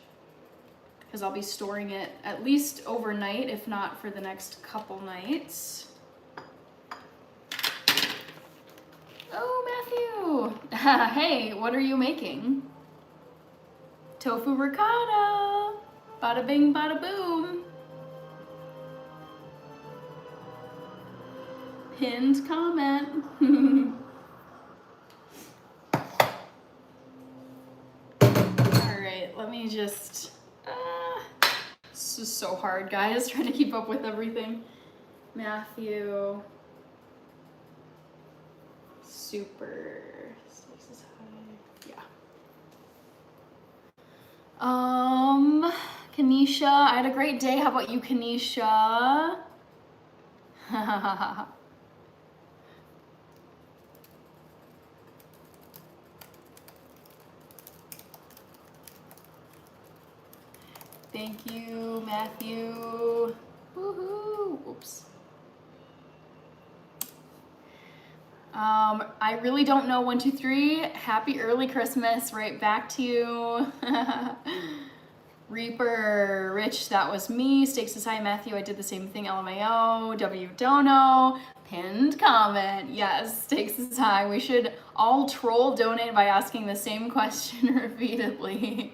Because I'll be storing it at least overnight, if not for the next couple nights. Oh, Matthew! Hey, what are you making? Tofu ricotta! Bada bing, bada boom! Pinned comment. Alright, let me just... this is so hard, guys, trying to keep up with everything. Matthew. Super. Yeah. Kanisha, I had a great day. How about you, Kanisha? Thank you, Matthew. Woohoo! Oops. I really don't know. 1, 2, 3. Happy early Christmas. Right back to you. Reaper, Rich, that was me. Steak Society, Matthew, I did the same thing. LMAO, W Dono, pinned comment. Yes, Steak Society. We should all troll donate by asking the same question repeatedly.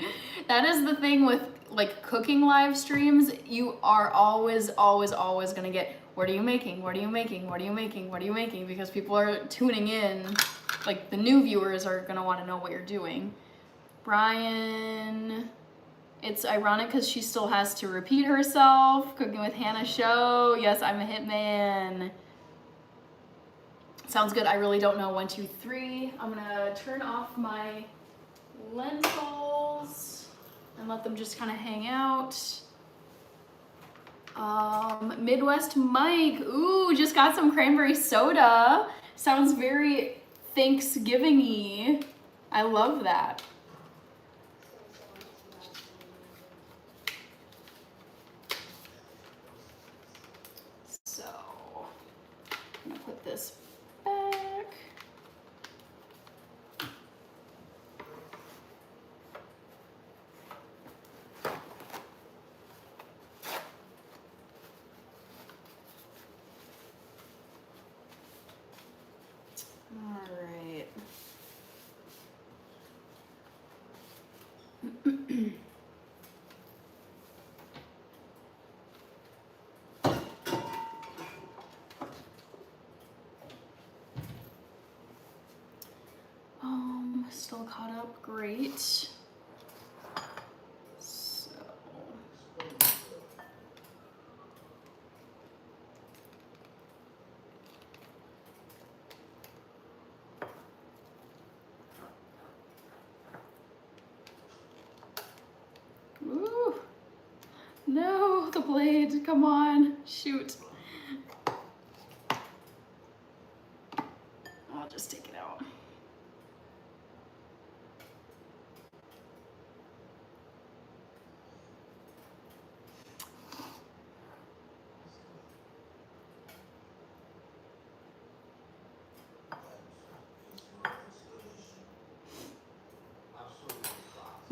That is the thing with like cooking live streams. You are always gonna get, what are you making? What are you making? What are you making? What are you making? Because people are tuning in. Like the new viewers are gonna want to know what you're doing. Brian, it's ironic because she still has to repeat herself. Cooking with Hannah show. Yes, I'm a hitman. Sounds good. I really don't know. 1, 2, 3. I'm gonna turn off my lentils and let them just kind of hang out. Midwest Mike, ooh, just got some cranberry soda. Sounds very Thanksgiving-y. I love that. So, I'm gonna put this back. Alright. Still caught up, great. So. Ooh. No, the blade, come on, shoot. just take it out.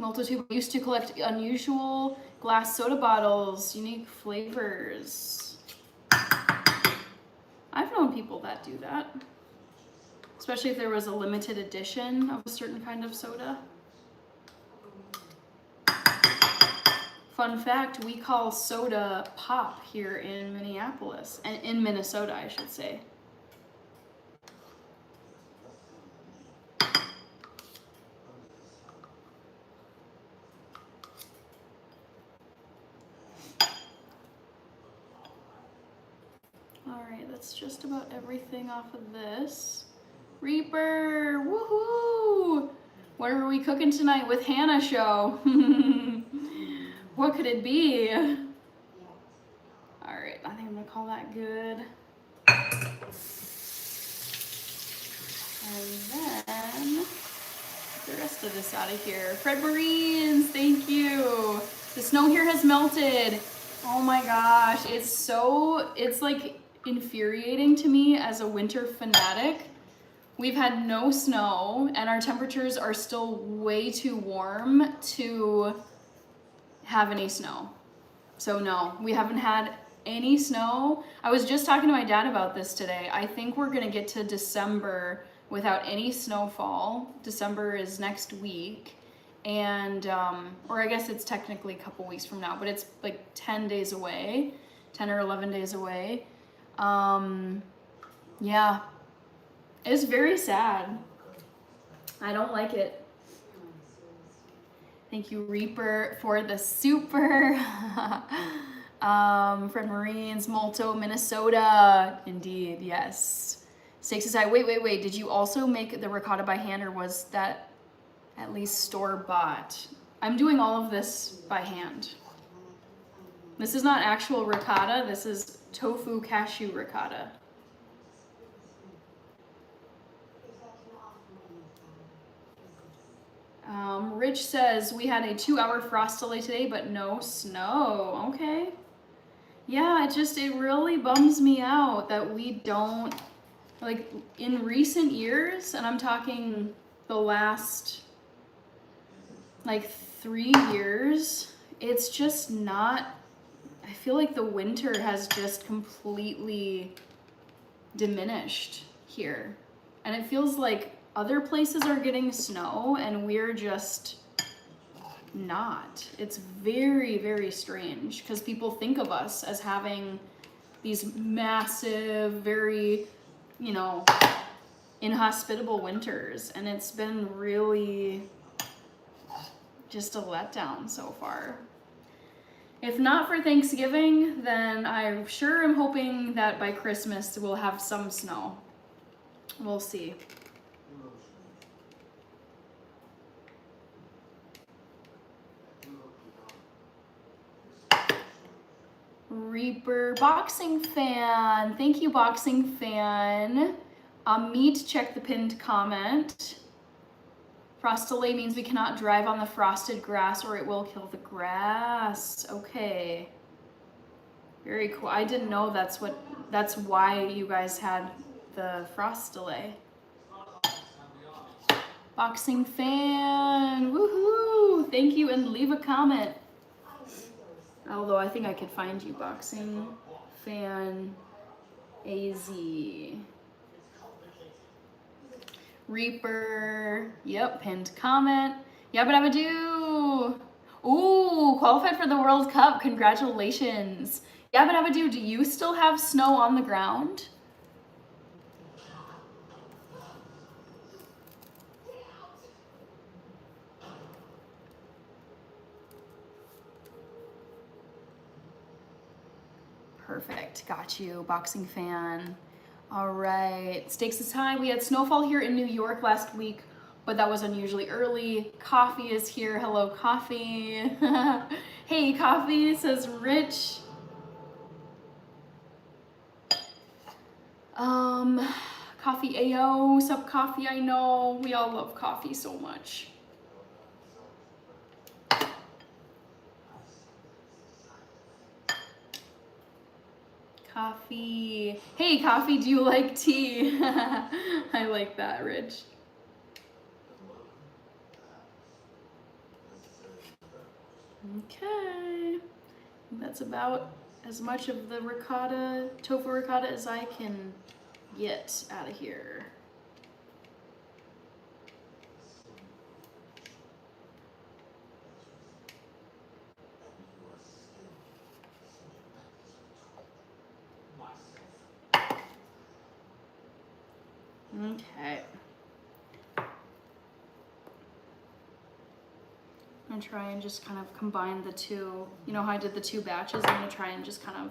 Multitude used to collect unusual glass soda bottles, unique flavors. I've known people that do that, especially if there was a limited edition of a certain kind of soda. Fun fact, we call soda pop here in Minneapolis, and in Minnesota, I should say. All right, that's just about everything off of this. Reaper, woohoo! What are we cooking tonight with Hannah show? What could it be? All right, I think I'm gonna call that good. And then get the rest of this out of here. Fred Marines, thank you. The snow here has melted. Oh my gosh, it's like infuriating to me as a winter fanatic. We've had no snow and our temperatures are still way too warm to have any snow. So no, we haven't had any snow. I was just talking to my dad about this today. I think we're gonna get to December without any snowfall. December is next week. And, or I guess it's technically a couple weeks from now, but it's like 10 days away, 10 or 11 days away. Yeah, it's very sad. I don't like it. Thank you, Reaper, for the super. Fred Marines, Molto, Minnesota. Indeed, yes. Steaks aside, wait. Did you also make the ricotta by hand, or was that at least store-bought? I'm doing all of this by hand. This is not actual ricotta. This is tofu cashew ricotta. Rich says, we had a 2-hour frost delay today, but no snow. Okay. Yeah, it really bums me out that we don't, like, in recent years, and I'm talking the last, like, 3 years, it's just not, I feel like the winter has just completely diminished here. And it feels like other places are getting snow and we're just not. It's very, very strange because people think of us as having these massive, very, you know, inhospitable winters. And it's been really just a letdown so far. If not for Thanksgiving, then I sure am hoping that by Christmas we'll have some snow. We'll see. Reaper boxing fan. Thank you, boxing fan. Meet, check the pinned comment. Frost delay means we cannot drive on the frosted grass or it will kill the grass. Okay. Very cool. I didn't know that's why you guys had the frost delay. Boxing fan. Woohoo! Thank you, and leave a comment. Although I think I could find you, boxing fan AZ. Reaper, yep, pinned comment. Yabba dabba doo. Ooh, qualified for the World Cup. Congratulations. Yabba dabba doo, do you still have snow on the ground? Perfect, got you, boxing fan. All right, stakes is high. We had snowfall here in New York last week, but that was unusually early. Coffee is here. Hello, Coffee. Hey, Coffee, says Rich. Coffee AO, sup coffee, I know. We all love coffee so much. Coffee. Hey, coffee, do you like tea? I like that, Rich. Okay. That's about as much of the ricotta, tofu ricotta as I can get out of here. Okay. I'm gonna try and just kind of combine the two. You know how I did the two batches? I'm gonna try and just kind of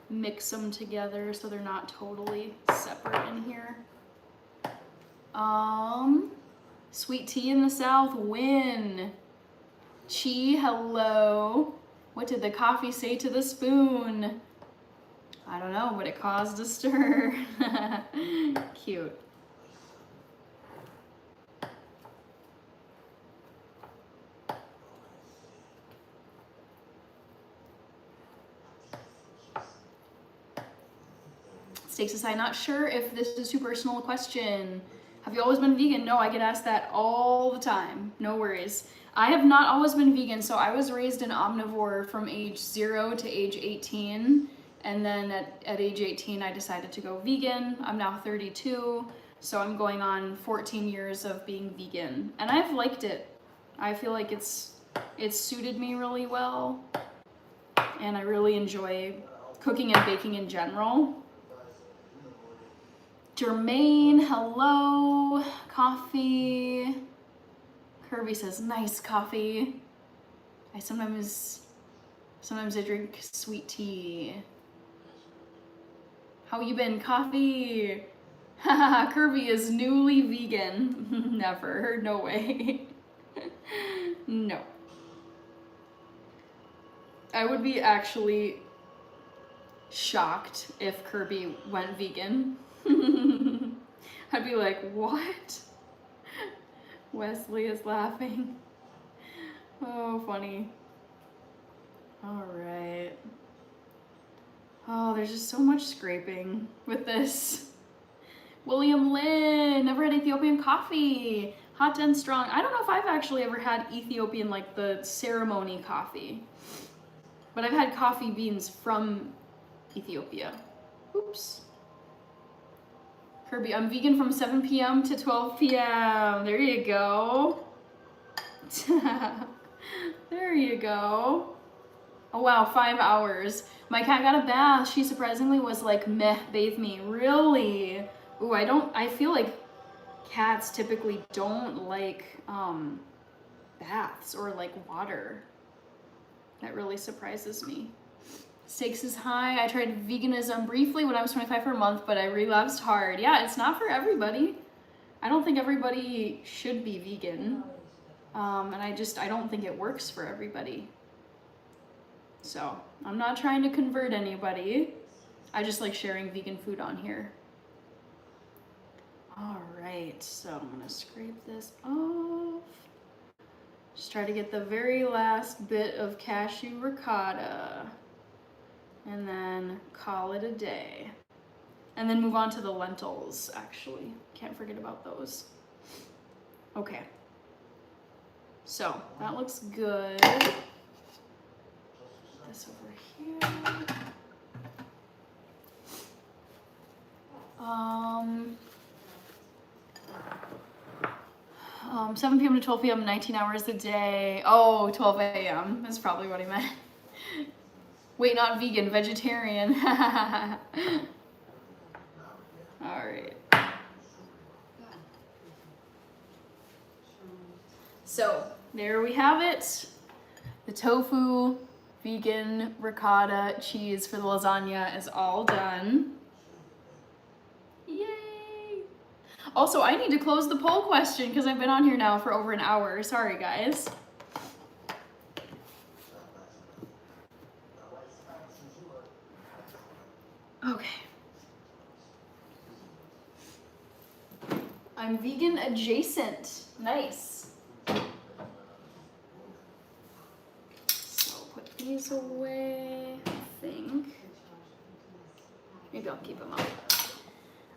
mix them together so they're not totally separate in here. Sweet tea in the South, win. Chi, hello. What did the coffee say to the spoon? I don't know, but it caused a stir. Cute. Stakes aside, not sure if this is too personal a question. Have you always been vegan? No, I get asked that all the time. No worries. I have not always been vegan, so I was raised an omnivore from age 0 to age 18. And then at age 18, I decided to go vegan. I'm now 32, so I'm going on 14 years of being vegan. And I've liked it. I feel like it's suited me really well. And I really enjoy cooking and baking in general. Jermaine, hello. Coffee. Kirby says, nice coffee. Sometimes I drink sweet tea. How you been, coffee? Haha, Kirby is newly vegan. Never, no way. No. I would be actually shocked if Kirby went vegan. I'd be like, what? Wesley is laughing. Oh, funny. All right. Oh, there's just so much scraping with this. William Lynn, never had Ethiopian coffee. Hot and strong. I don't know if I've actually ever had Ethiopian, like the ceremony coffee. But I've had coffee beans from Ethiopia. Oops. Kirby, I'm vegan from 7 p.m. to 12 p.m. There you go. There you go. Oh wow, 5 hours. My cat got a bath. She surprisingly was like, meh, bathe me. Really? Ooh, I feel like cats typically don't like baths or like water. That really surprises me. Stakes is high. I tried veganism briefly when I was 25 for a month, but I relapsed hard. Yeah, it's not for everybody. I don't think everybody should be vegan. And I don't think it works for everybody. So I'm not trying to convert anybody. I just like sharing vegan food on here. All right, so I'm gonna scrape this off. Just try to get the very last bit of cashew ricotta. And then call it a day. And then move on to the lentils, actually. Can't forget about those. Okay. So, that looks good. This over here. 7 p.m. to 12 p.m., 19 hours a day. Oh, 12 a.m. is probably what he meant. Wait, not vegan, vegetarian. All right. So, there we have it. The tofu vegan ricotta cheese for the lasagna is all done. Yay! Also, I need to close the poll question because I've been on here now for over an hour. Sorry, guys. Okay. I'm vegan adjacent. Nice. So put these away, I think. Maybe I'll keep them up.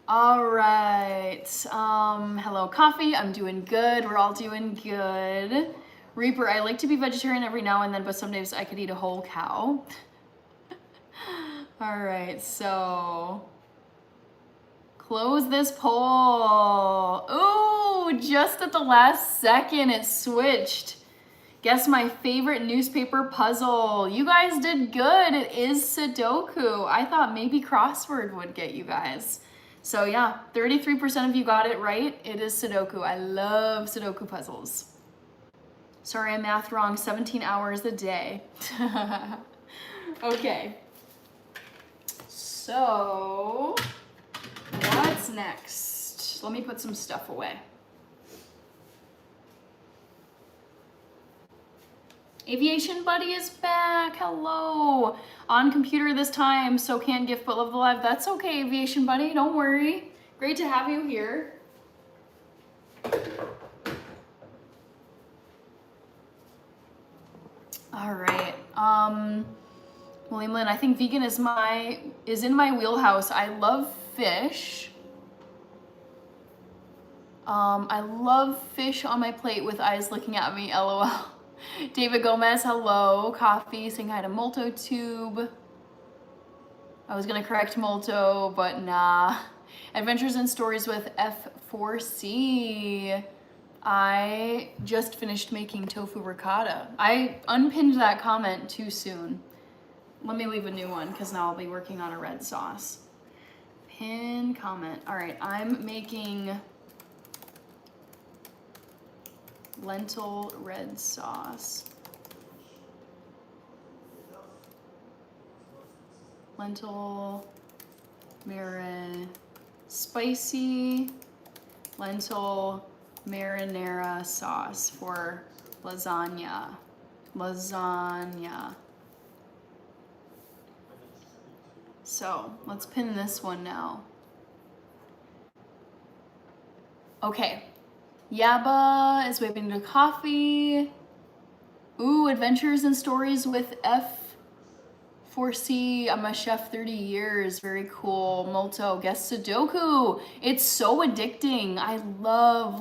All right. Hello, coffee. I'm doing good. We're all doing good. Reaper, I like to be vegetarian every now and then, but some days I could eat a whole cow. All right, so close this poll. Ooh, just at the last second it switched. Guess my favorite newspaper puzzle. You guys did good. It is Sudoku. I thought maybe crossword would get you guys. So yeah, 33% of you got it right. It is Sudoku. I love Sudoku puzzles. Sorry, I math wrong. 17 hours a day. Okay. So, what's next? Let me put some stuff away. Aviation Buddy is back. Hello. On computer this time, so can't gift but love the live. That's okay, Aviation Buddy. Don't worry. Great to have you here. All right. William Lynn, I think vegan is in my wheelhouse. I love fish. I love fish on my plate with eyes looking at me, LOL. David Gomez, hello. Coffee, saying hi to Molto Tube. I was gonna correct Molto, but nah. Adventures and Stories with F4C. I just finished making tofu ricotta. I unpinned that comment too soon. Let me leave a new one because now I'll be working on a red sauce. Pin comment. All right, I'm making lentil red sauce. Lentil spicy lentil marinara sauce for lasagna. So let's pin this one now. Okay. Yaba is waving to coffee. Ooh, Adventures and Stories with F4C. I'm a chef 30 years. Very cool. Molto, guess Sudoku. It's so addicting. I love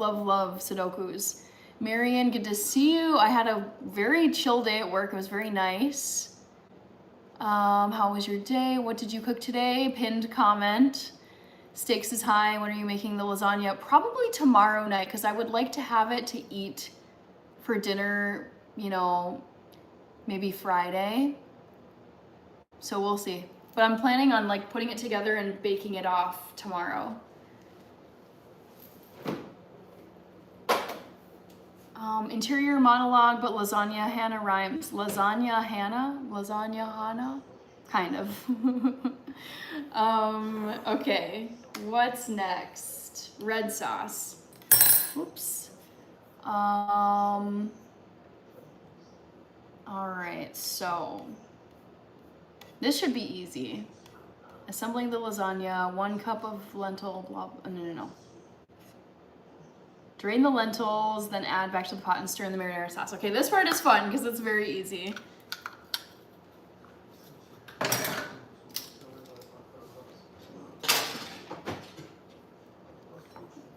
Sudokus. Marian, good to see you. I had a very chill day at work. It was very nice. How was your day? What did you cook today? Pinned comment. Stakes is high. When are you making the lasagna? Probably tomorrow night, because I would like to have it to eat for dinner, you know, maybe Friday. So we'll see. But I'm planning on like putting it together and baking it off tomorrow. Interior monologue, but lasagna Hannah rhymes. Lasagna Hannah? Kind of. Okay, what's next? Red sauce. Whoops. All right, so this should be easy. Assembling the lasagna, 1 cup of lentil, no. Drain the lentils, then add back to the pot and stir in the marinara sauce. Okay, this part is fun because it's very easy. Put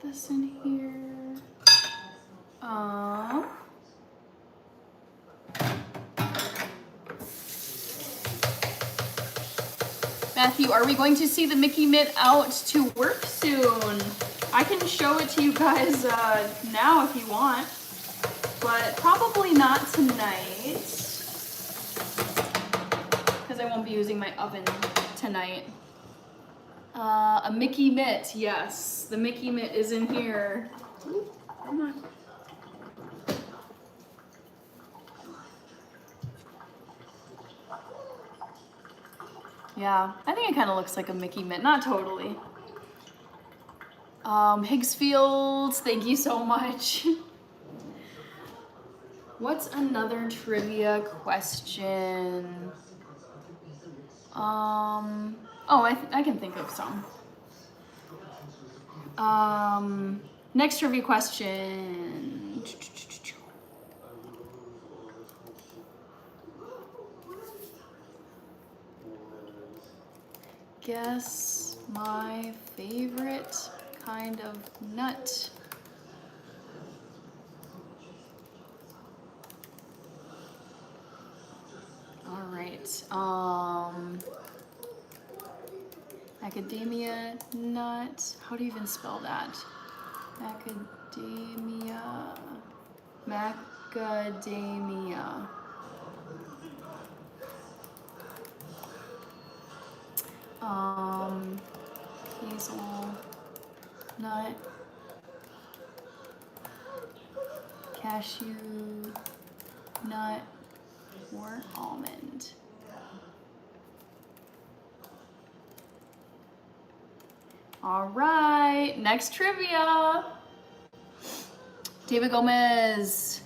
this in here. Matthew, are we going to see the Mickey Mitt out to work soon? I can show it to you guys now if you want, but probably not tonight because I won't be using my oven tonight. A Mickey Mitt, yes, the Mickey Mitt is in here. Ooh, come on. Yeah, I think it kind of looks like a Mickey Mitt, not totally. Higgsfield, thank you so much. What's another trivia question? Oh, I can think of some. Next trivia question. Guess my favorite kind of nut. All right. Macadamia nut. How do you even spell that? Macadamia. Macadamia. Hazelnut. Cashew nut or almond. All right, next trivia. David Gomez,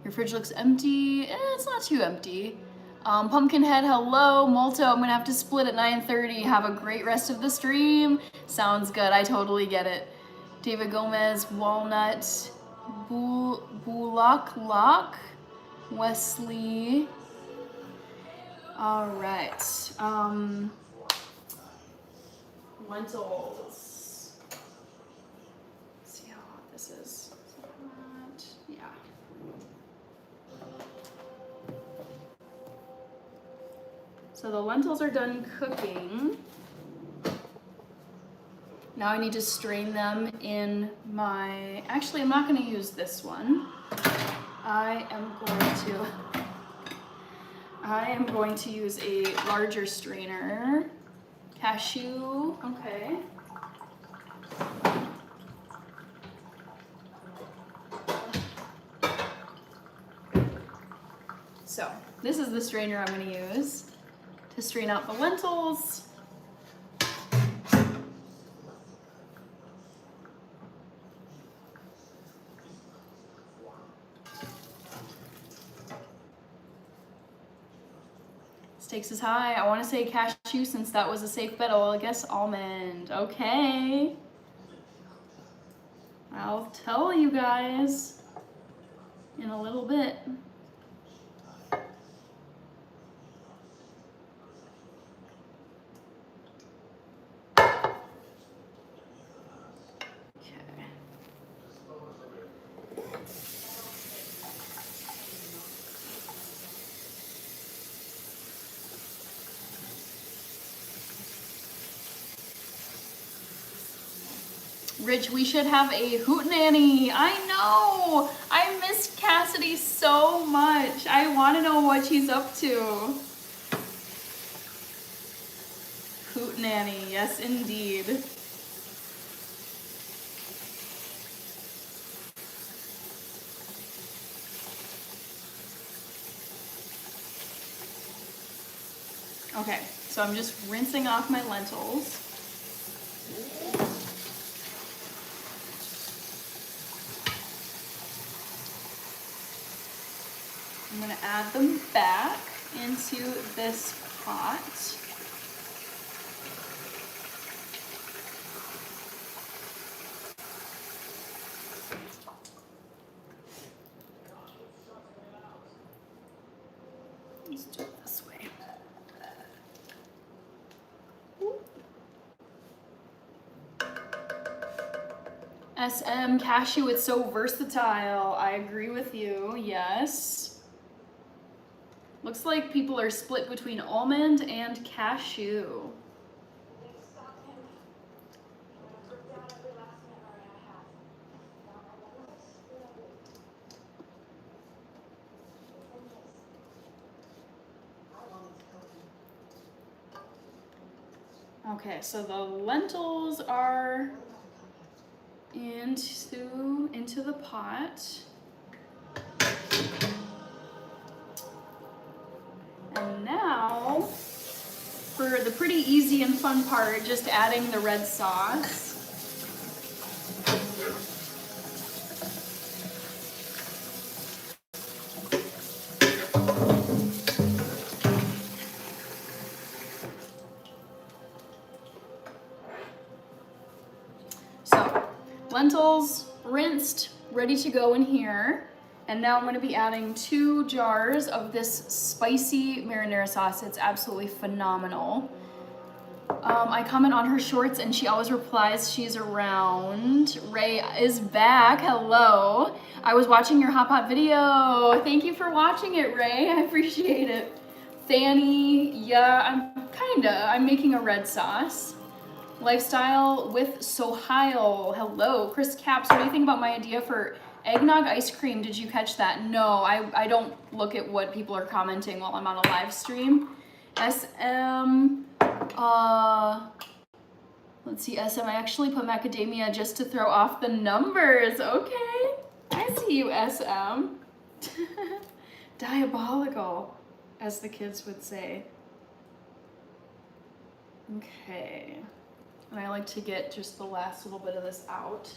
your fridge looks empty. It's not too empty. Pumpkinhead, hello. Malto, I'm gonna have to split at 9:30. Have a great rest of the stream. Sounds good, I totally get it. David Gomez, walnut, bullock lock, Wesley. All right, lentils. Let's see how hot this is. Yeah. So the lentils are done cooking. Now I need to strain them in my, actually I'm not gonna use this one. I am going to use a larger strainer. Cashew, okay. So this is the strainer I'm gonna use to strain out the lentils. Stakes is high. I want to say cashew since that was a safe bet. I guess almond. Okay. I'll tell you guys in a little bit. Rich, we should have a hootenanny. I know. I miss Cassidy so much. I want to know what she's up to. Hootenanny, yes indeed. Okay, so I'm just rinsing off my lentils. I'm gonna add them back into this pot. Let's do it this way. SM cashew, it's so versatile. I agree with you, yes. Looks like people are split between almond and cashew. Okay, so the lentils are into the pot. And now, for the pretty easy and fun part, just adding the red sauce. Lentils rinsed, ready to go in here. And now I'm gonna be adding 2 jars of this spicy marinara sauce. It's absolutely phenomenal. I comment on her shorts and she always replies she's around. Ray is back, hello. I was watching your Hot Pot video. Thank you for watching it, Ray, I appreciate it. Fanny, yeah, I'm making a red sauce. Lifestyle with Sohail, hello. Chris Caps, what do you think about my idea for eggnog ice cream? Did you catch that? No, I don't look at what people are commenting while I'm on a live stream. SM, let's see, SM, I actually put macadamia just to throw off the numbers. Okay, I see you, SM. Diabolical, as the kids would say. Okay, and I like to get just the last little bit of this out.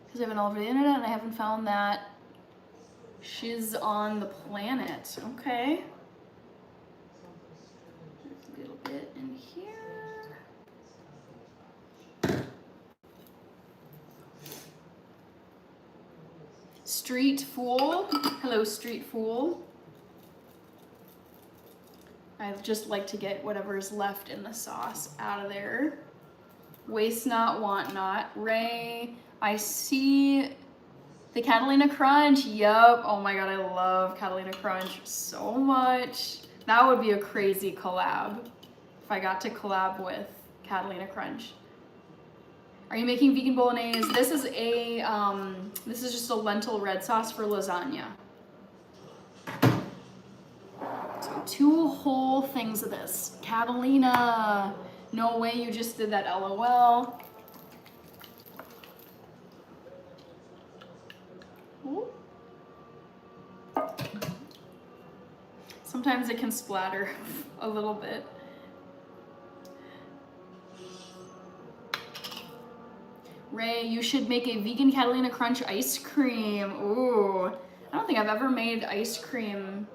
Because I've been all over the internet and I haven't found that she's on the planet. Okay. There's a little bit in here. Street Fool. Hello, Street Fool. I just like to get whatever's left in the sauce out of there. Waste not, want not. Ray, I see the Catalina Crunch. Yup. Oh my god, I love Catalina Crunch so much. That would be a crazy collab if I got to collab with Catalina Crunch. Are you making vegan bolognese? This is just a lentil red sauce for lasagna. So 2 whole things of this. Catalina, no way you just did that, LOL. Ooh. Sometimes it can splatter a little bit. Ray, you should make a vegan Catalina Crunch ice cream. Ooh, I don't think I've ever made ice cream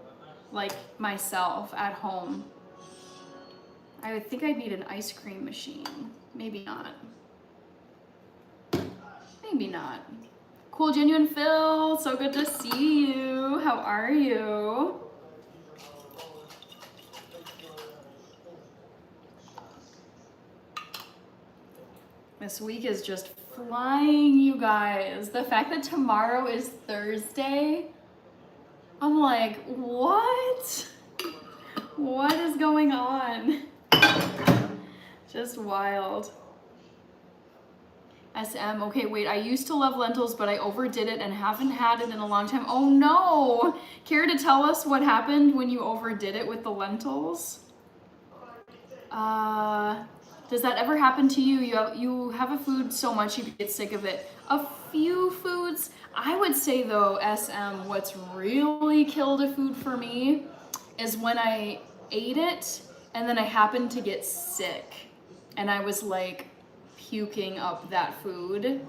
like myself at home. I would think I'd need an ice cream machine. Maybe not. Maybe not. Cool, Genuine Phil, so good to see you. How are you? This week is just flying, you guys. The fact that tomorrow is Thursday, I'm like, what? What is going on? Just wild. SM, okay, wait, I used to love lentils, but I overdid it and haven't had it in a long time. Oh no! Care to tell us what happened when you overdid it with the lentils? Does that ever happen to you? You have a food so much you get sick of it. A few foods, I would say though, SM, what's really killed a food for me is when I ate it and then I happened to get sick and I was like puking up that food.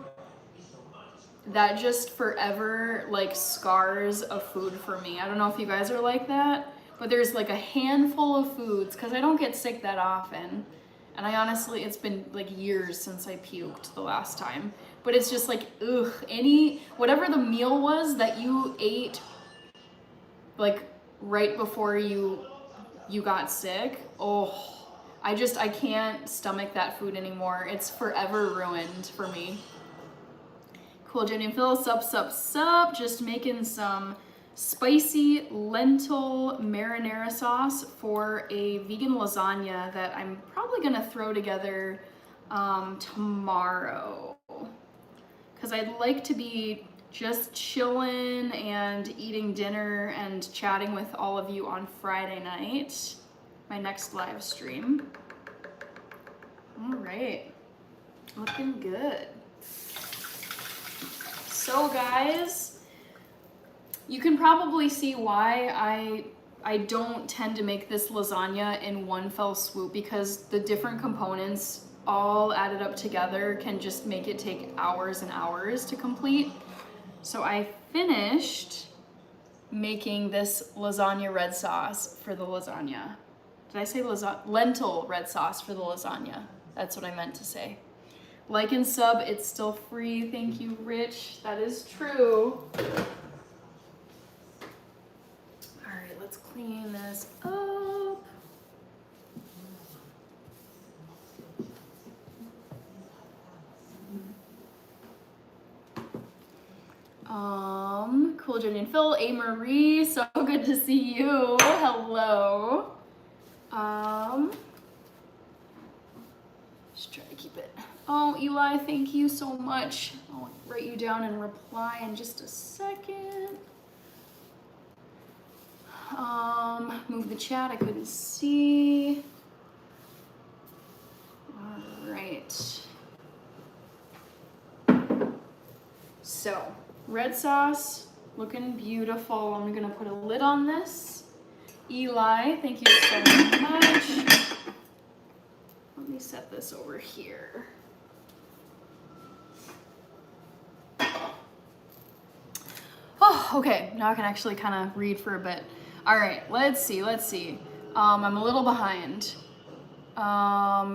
That just forever like scars a food for me. I don't know if you guys are like that, but there's like a handful of foods, because I don't get sick that often. And I honestly, it's been like years since I puked the last time. But it's just like, ugh, whatever the meal was that you ate like right before you got sick, oh, I can't stomach that food anymore. It's forever ruined for me. Cool, Jenny and Phil, sup. Just making some spicy lentil marinara sauce for a vegan lasagna that I'm probably gonna throw together tomorrow, because I'd like to be just chilling and eating dinner and chatting with all of you on Friday night, my next live stream. All right, looking good. So guys, you can probably see why I don't tend to make this lasagna in one fell swoop, because the different components all added up together can just make it take hours and hours to complete. So I finished making this lasagna red sauce for the lasagna. Did I say lentil red sauce for the lasagna? That's what I meant to say. Like and sub, it's still free. Thank you, Rich. That is true. All right, let's clean this up. Cool, Jenny and Phil. A. Marie, so good to see you. Hello. Just try to keep it. Oh, Eli, thank you so much. I'll write you down and reply in just a second. Move the chat, I couldn't see. All right. So, red sauce, looking beautiful. I'm gonna put a lid on this. Eli, thank you so much. Let me set this over here. Oh, okay, now I can actually kind of read for a bit. All right, let's see. I'm a little behind.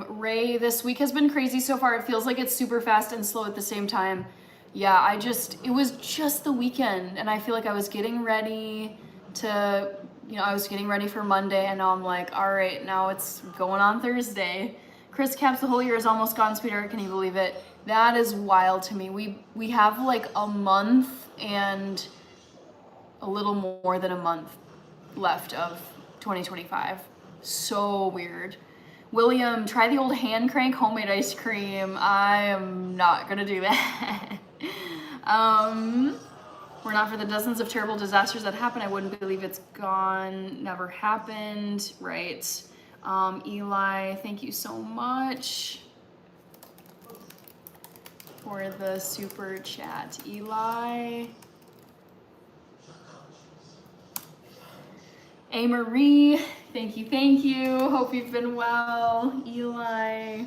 Ray, this week has been crazy so far. It feels like it's super fast and slow at the same time. Yeah, it was just the weekend, and I feel like I was getting ready to, I was getting ready for Monday, and now I'm like, all right, now it's going on Thursday. Chris Caps, the whole year is almost gone, sweetheart. Can you believe it? That is wild to me. We have like a month and a little more than a month left of 2025. So weird. William, try the old hand crank homemade ice cream. I am not gonna do that. We're not for the dozens of terrible disasters that happen. I wouldn't believe it's gone, never happened, right? Eli, thank you so much for the super chat. Eli. A. Marie, thank you. Hope you've been well. Eli.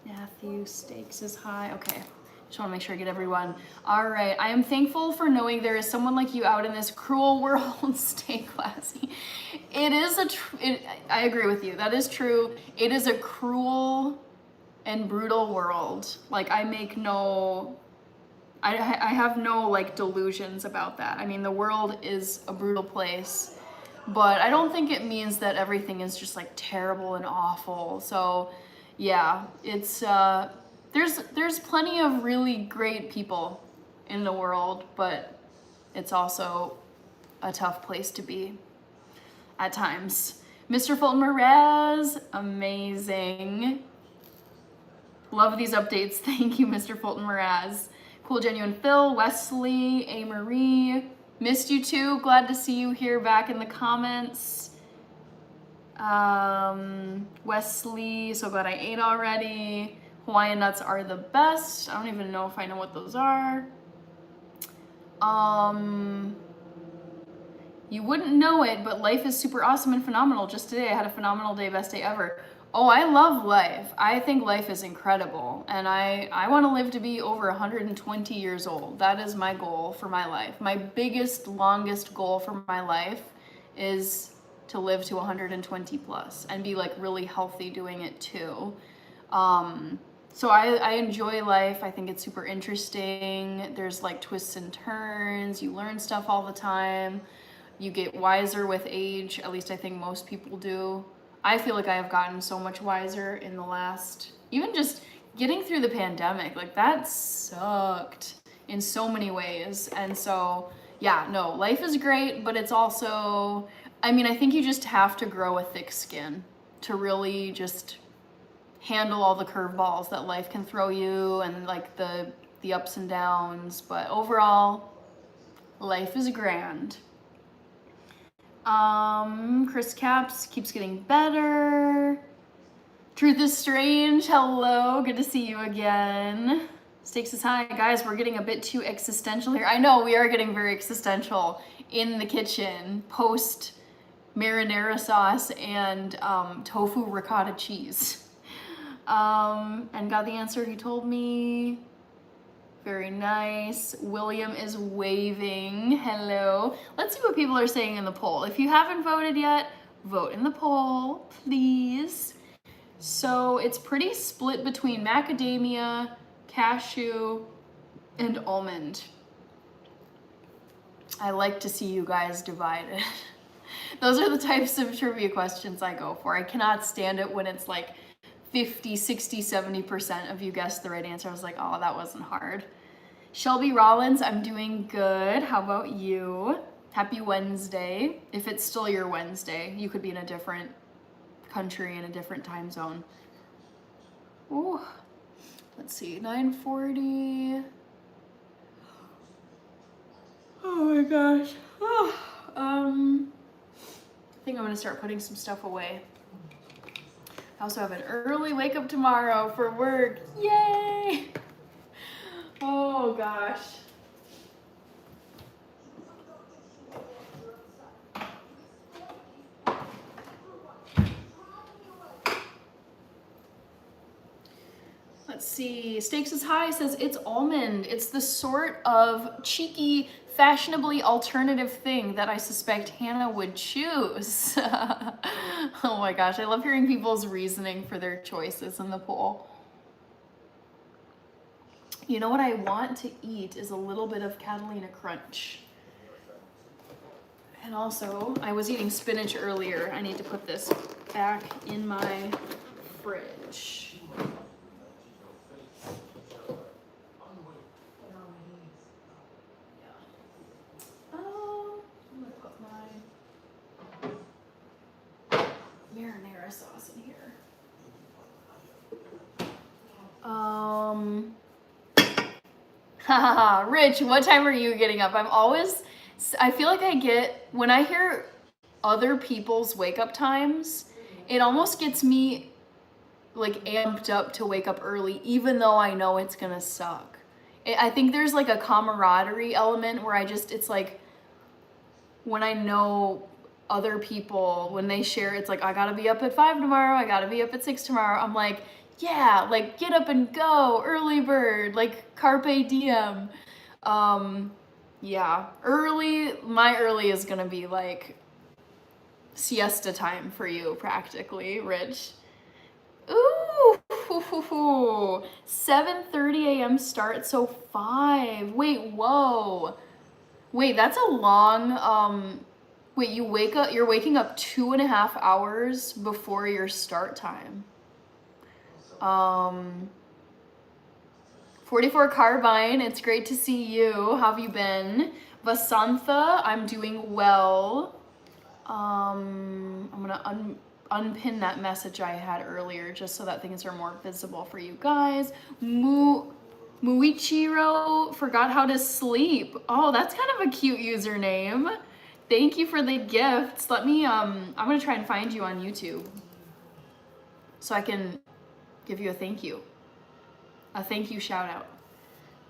Matthew, Stakes is high. Okay, just want to make sure I get everyone. All right, I am thankful for knowing there is someone like you out in this cruel world. Stay classy. It is I agree with you. That is true. It is a cruel and brutal world. Like I have no like delusions about that. I mean, the world is a brutal place, but I don't think it means that everything is just like terrible and awful. So yeah, it's there's plenty of really great people in the world, but it's also a tough place to be at times. Mr. Fulton Mraz, amazing. Love these updates. Thank you, Mr. Fulton Mraz. Cool, Genuine Phil, Wesley, A. Marie. Missed you too. Glad to see you here back in the comments. Wesley, so glad I ate already. Hawaiian nuts are the best. I don't even know if I know what those are. You wouldn't know it, but life is super awesome and phenomenal. Just today I had a phenomenal day, best day ever. Oh, I love life. I think life is incredible, and I want to live to be over 120 years old. That is my goal for my life. My biggest, longest goal for my life is to live to 120 plus and be like really healthy doing it too. So I enjoy life. I think it's super interesting. There's like twists and turns. You learn stuff all the time. You get wiser with age. At least I think most people do. I feel like I have gotten so much wiser in the last, even just getting through the pandemic. Like that sucked in so many ways. And so, yeah, no, life is great, but it's also, I mean, I think you just have to grow a thick skin to really just handle all the curveballs that life can throw you and like the ups and downs. But overall, life is grand. Chris Caps keeps getting better. Truth is Strange, hello, good to see you again. Stakes is high. Guys, we're getting a bit too existential here. I know, we are getting very existential in the kitchen post marinara sauce and tofu ricotta cheese. And got the answer he told me. Very nice. William is waving. Hello. Let's see what people are saying in the poll. If you haven't voted yet, vote in the poll, please. So it's pretty split between macadamia, cashew, and almond. I like to see you guys divided. Those are the types of trivia questions I go for. I cannot stand it when it's like 50, 60, 70% of you guessed the right answer. I was like, oh, that wasn't hard. Shelby Rollins, I'm doing good. How about you? Happy Wednesday. If it's still your Wednesday, you could be in a different country in a different time zone. Ooh, let's see, 9:40. Oh my gosh. I think I'm gonna start putting some stuff away. I also have an early wake up tomorrow for work. Yay! Oh gosh. Let's see, Stakes is High says it's almond. It's the sort of cheeky, fashionably alternative thing that I suspect Hannah would choose. Oh my gosh, I love hearing people's reasoning for their choices in the poll. You know what I want to eat is a little bit of Catalina Crunch. And also, I was eating spinach earlier. I need to put this back in my fridge. Marinara sauce in here. Haha, Rich, what time are you getting up? I feel like when I hear other people's wake up times, it almost gets me like amped up to wake up early, even though I know it's gonna suck. I think there's like a camaraderie element where it's like when I know other people, when they share, it's like, I gotta be up at 5 tomorrow, I gotta be up at 6 tomorrow. I'm like, yeah, like get up and go, early bird, like carpe diem. Yeah, my early is gonna be like siesta time for you practically, Rich. Ooh, 7:30 a.m. start, so 5. Wait, whoa. Wait, that's a long, wait, you're waking up 2.5 hours before your start time. 44 Carbine, it's great to see you. How have you been? Vasantha, I'm doing well. I'm gonna unpin that message I had earlier just so that things are more visible for you guys. Muichiro forgot how to sleep. Oh, that's kind of a cute username. Thank you for the gifts. Let me, I'm gonna try and find you on YouTube so I can give you a thank you shout out.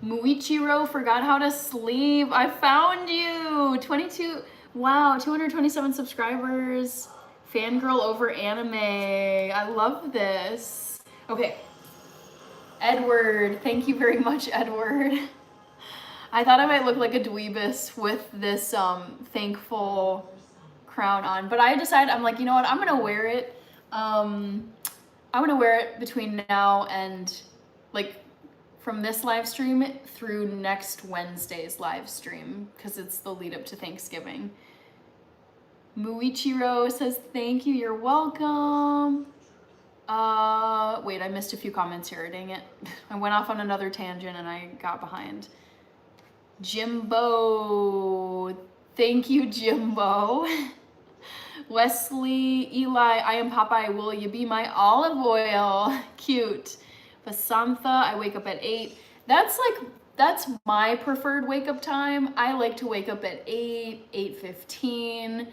Muichiro forgot how to sleep. I found you. 227 subscribers. Fangirl over anime. I love this. Okay. Edward, thank you very much, Edward. I thought I might look like a dweebus with this thankful crown on, but I decided, I'm like, you know what, I'm gonna wear it. I'm gonna wear it between now and like from this live stream through next Wednesday's live stream because it's the lead up to Thanksgiving. Muichiro says, thank you, you're welcome. Wait, I missed a few comments here, dang it. I went off on another tangent and I got behind. Jimbo, thank you, Jimbo. Wesley, Eli, I am Popeye, will you be my olive oil? Cute. Vasantha, I wake up at 8. That's my preferred wake up time. I like to wake up at 8, 8:15.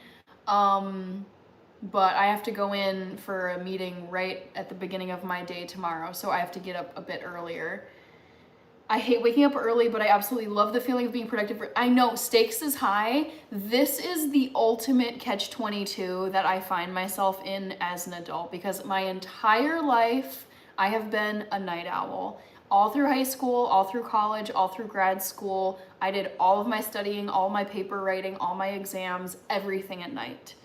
But I have to go in for a meeting right at the beginning of my day tomorrow, so I have to get up a bit earlier. I hate waking up early, but I absolutely love the feeling of being productive. I know, stakes is high. This is the ultimate catch-22 that I find myself in as an adult because my entire life I have been a night owl. all through high school, all through college, all through grad school. I did all of my studying, all my paper writing, all my exams, everything at night.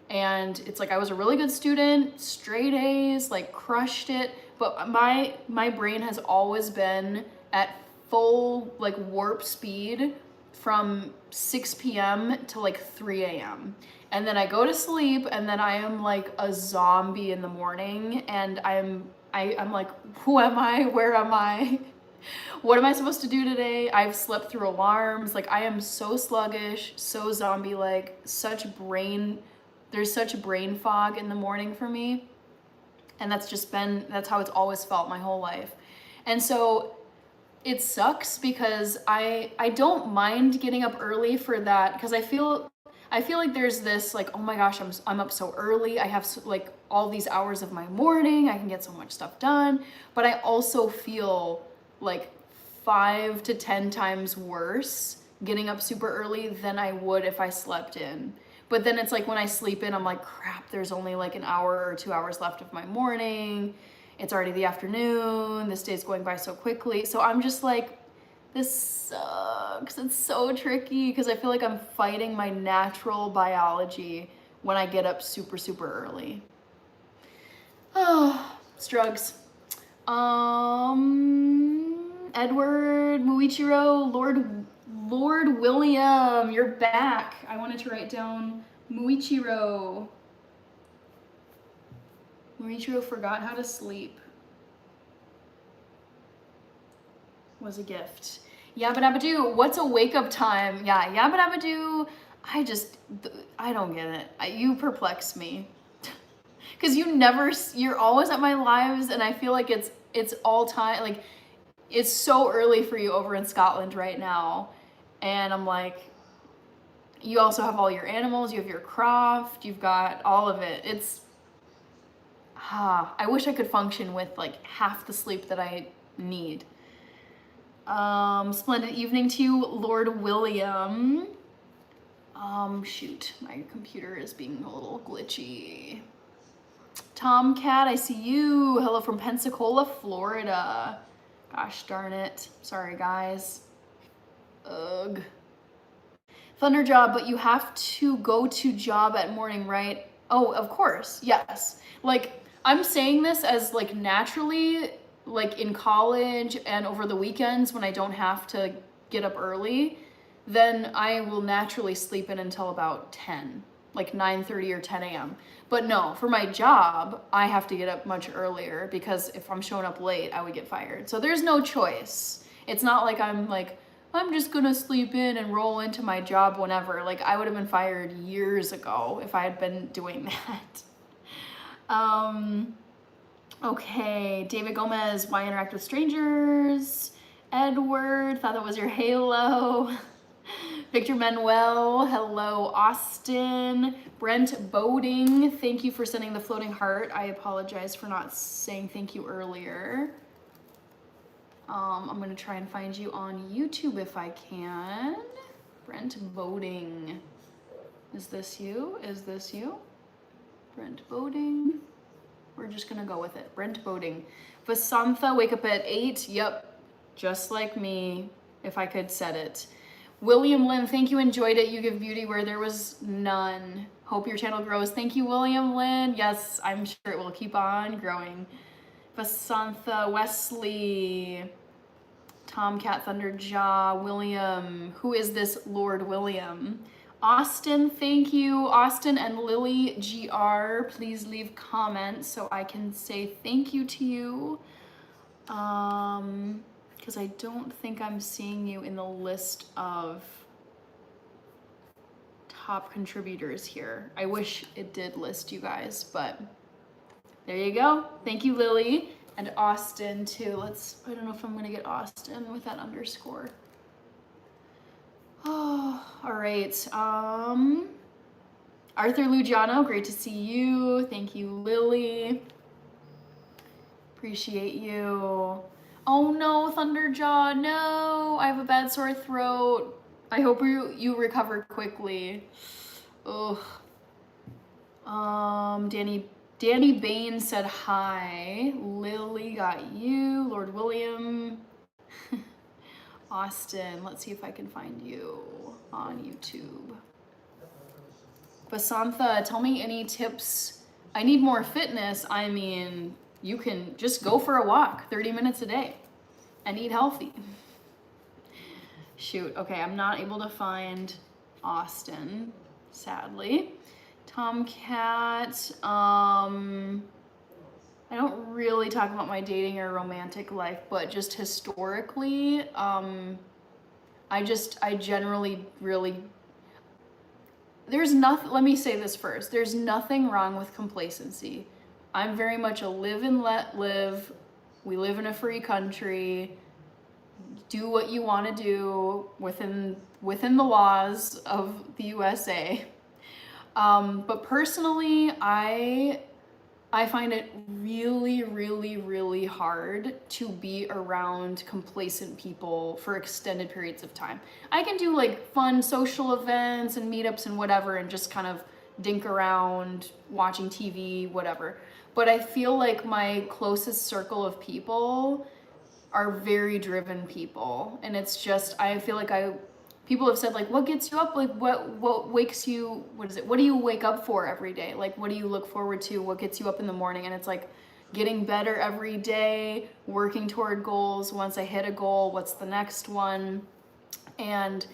And it's like I was a really good student, straight A's, like crushed it. But my brain has always been at full like warp speed from 6 p.m. to like 3 a.m. And then I go to sleep and then I am like a zombie in the morning, and I'm like, who am I? Where am I? What am I supposed to do today? I've slept through alarms. Like I am so sluggish, so zombie-like, there's such brain fog in the morning for me. And that's how it's always felt my whole life. And so it sucks because I don't mind getting up early for that, because I feel like there's this like, oh my gosh, I'm up so early. I have like all these hours of my morning. I can get so much stuff done. But I also feel like 5 to 10 times worse getting up super early than I would if I slept in. But then it's like when I sleep in, I'm like, crap, there's only like an hour or 2 hours left of my morning. It's already the afternoon. This day's going by so quickly. So I'm just like, this sucks. It's so tricky because I feel like I'm fighting my natural biology when I get up super, super early. Oh, it's drugs. Edward, Muichiro, Lord William, you're back. I wanted to write down Muichiro. Muichiro forgot how to sleep. Was a gift. Yabba dabba doo. What's a wake up time? Yeah, yabba dabba doo. I don't get it. You perplex me. Because you're always at my lives, and I feel like it's all time. Like, it's so early for you over in Scotland right now. And I'm like, you also have all your animals, you have your craft, you've got all of it. I wish I could function with like half the sleep that I need. Splendid evening to you, Lord William. Shoot, my computer is being a little glitchy. Tomcat, I see you. Hello from Pensacola, Florida. Gosh darn it. Sorry, guys. Ugh. Thunder job, but you have to go to job at morning, right? Oh, of course. Yes. Like, I'm saying this as like naturally, like in college and over the weekends when I don't have to get up early, then I will naturally sleep in until about 10, like 9:30 or 10 a.m. But no, for my job, I have to get up much earlier because if I'm showing up late, I would get fired. So there's no choice. It's not like I'm just gonna sleep in and roll into my job whenever. Like, I would have been fired years ago if I had been doing that. Okay, David Gomez, why interact with strangers? Edward, thought that was your halo. Victor Manuel, hello. Austin, Brent Boding, thank you for sending the floating heart. I apologize for not saying thank you earlier. I'm gonna try and find you on YouTube if I can. Brent Boding. Is this you? Is this you? Brent Boding. We're just gonna go with it. Brent Boding. Vasantha, wake up at 8. Yep, just like me, if I could set it. William Lynn, thank you, enjoyed it. You give beauty where there was none. Hope your channel grows. Thank you, William Lynn. Yes, I'm sure it will keep on growing. Vasantha, Wesley, Tomcat, Thunderjaw, William. Who is this Lord William? Austin, thank you. Austin and Lily GR, please leave comments so I can say thank you to you. Because I don't think I'm seeing you in the list of top contributors here. I wish it did list you guys, but there you go. Thank you, Lily. And Austin too. I don't know if I'm gonna get Austin with that underscore. Oh, all right. Arthur Lugiano, great to see you. Thank you, Lily. Appreciate you. Oh no, Thunderjaw, no. I have a bad sore throat. I hope you recover quickly. Ugh. Danny Danny Bain said hi. Lily got you. Lord William. Austin, let's see if I can find you on YouTube. Vasantha, tell me any tips. I need more fitness. I mean, you can just go for a walk 30 minutes a day and eat healthy. Shoot, okay, I'm not able to find Austin, sadly. Tomcat, I don't really talk about my dating or romantic life, but just historically, I generally really, there's nothing, let me say this first, there's nothing wrong with complacency. I'm very much a live and let live. We live in a free country. Do what you want to do within the laws of the USA. But personally, I find it really, really, really hard to be around complacent people for extended periods of time. I can do like fun social events and meetups and whatever and just kind of dink around, watching TV, whatever. But I feel like my closest circle of people are very driven people. And it's just, I feel like people have said like, what gets you up? Like what wakes you, what is it? What do you wake up for every day? Like, what do you look forward to? What gets you up in the morning? And it's like getting better every day, working toward goals. Once I hit a goal, what's the next one? And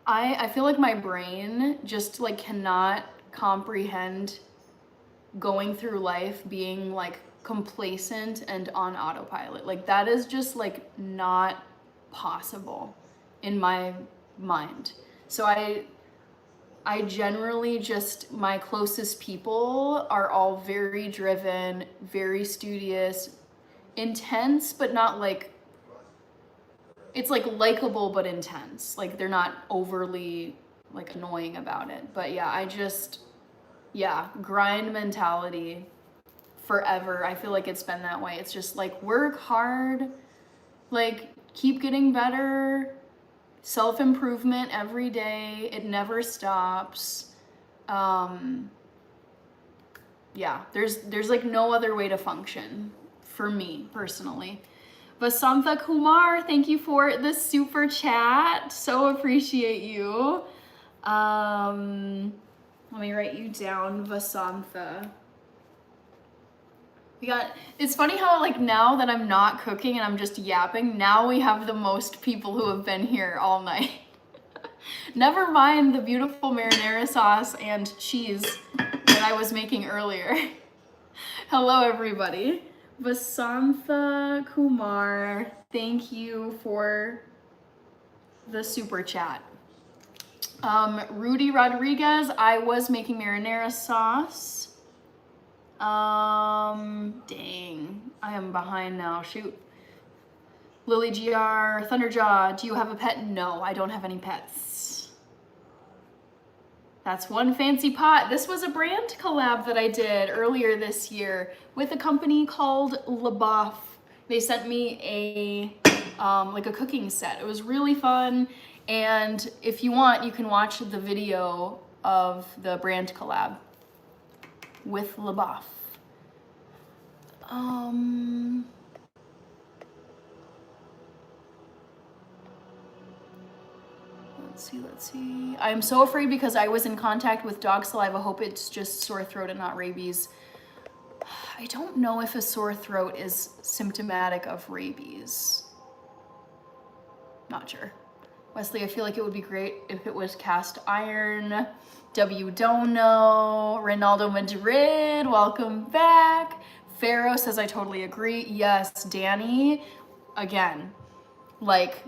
I feel like my brain just like cannot comprehend going through life being like complacent and on autopilot. Like that is just like not possible in my mind. So I generally just, my closest people are all very driven, very studious, intense, but not like, it's like likable but intense. Like they're not overly like annoying about it. But yeah, grind mentality forever. I feel like it's been that way. It's just like work hard, like keep getting better, self-improvement every day. It never stops. Yeah, there's like no other way to function for me personally. Vasantha Kumar, thank you for the super chat. So appreciate you. Let me write you down, Vasantha. It's funny how like now that I'm not cooking and I'm just yapping, now we have the most people who have been here all night. Never mind the beautiful marinara sauce and cheese that I was making earlier. Hello everybody. Vasantha Kumar, thank you for the super chat. Rudy Rodriguez, I was making marinara sauce. Dang, I am behind now, shoot. Lily GR, Thunderjaw, do you have a pet? No, I don't have any pets. That's one fancy pot. This was a brand collab that I did earlier this year with a company called Le Boeuf. They sent me a cooking set. It was really fun. And if you want, you can watch the video of the brand collab with Le Boeuf. Let's see. I'm so afraid because I was in contact with dog saliva. Hope it's just sore throat and not rabies. I don't know if a sore throat is symptomatic of rabies. Not sure. Wesley, I feel like it would be great if it was cast iron. W don't know. Ronaldo Madrid, welcome back. Pharaoh says I totally agree. Yes, Danny, again, like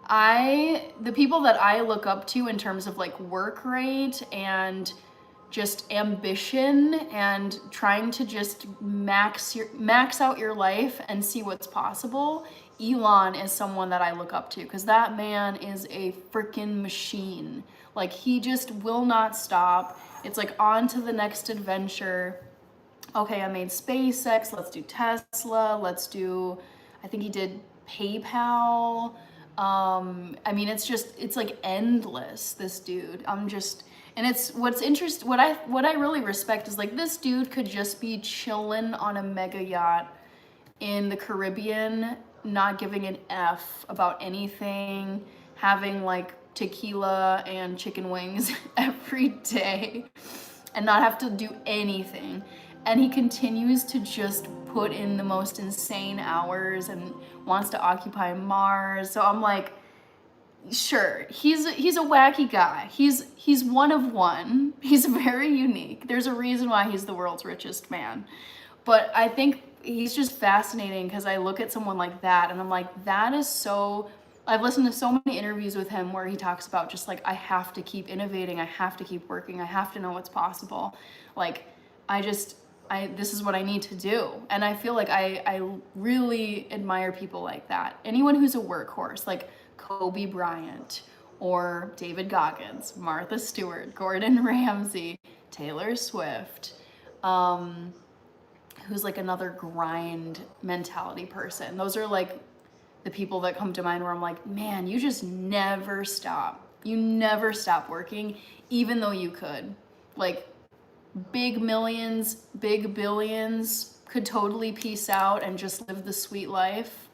the people that I look up to in terms of like work rate and just ambition and trying to just max out your life and see what's possible. Elon is someone that I look up to because that man is a freaking machine. Like he just will not stop. It's like on to the next adventure. Okay, I made SpaceX, let's do Tesla, let's do, I think he did I mean, it's like endless, this dude. And it's what's interesting, what I really respect is like this dude could just be chilling on a mega yacht in the Caribbean, not giving an F about anything, having like tequila and chicken wings every day and not have to do anything. And he continues to just put in the most insane hours and wants to occupy Mars. So I'm like, sure, he's a wacky guy. He's one of one. He's very unique. There's a reason why he's the world's richest man. But I think he's just fascinating because I look at someone like that and I'm like, that is so... I've listened to so many interviews with him where he talks about just like, I have to keep innovating, I have to keep working, I have to know what's possible. Like, this is what I need to do. And I feel like I really admire people like that. Anyone who's a workhorse, like Kobe Bryant or David Goggins, Martha Stewart, Gordon Ramsay, Taylor Swift, who's like another grind mentality person. Those are like the people that come to mind where I'm like, man, you just never stop. You never stop working, even though you could. Like, big millions, big billions could totally peace out and just live the sweet life,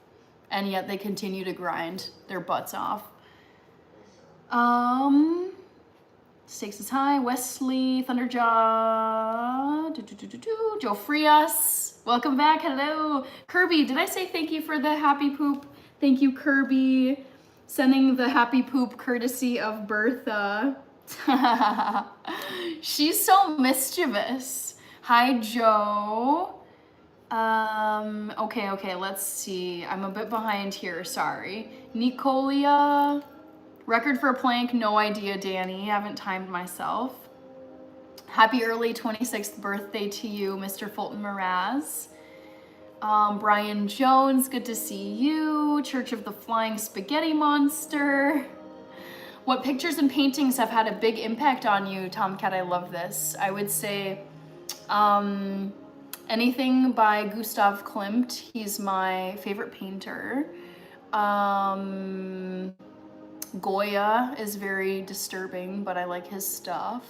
and yet they continue to grind their butts off. Stakes is high. Wesley, Thunderjaw, Joe Frias, welcome back. Hello, Kirby. Did I say thank you for the happy poop? Thank you, Kirby, sending the happy poop courtesy of Bertha. She's so mischievous. Hi, Joe. Okay, let's see. I'm a bit behind here, sorry. Nicolia, record for a plank, no idea, Danny. Haven't timed myself. Happy early 26th birthday to you, Mr. Fulton Mraz. Brian Jones, good to see you. Church of the Flying Spaghetti Monster. What pictures and paintings have had a big impact on you, Tomcat? I love this. I would say anything by Gustav Klimt. He's my favorite painter. Goya is very disturbing, but I like his stuff.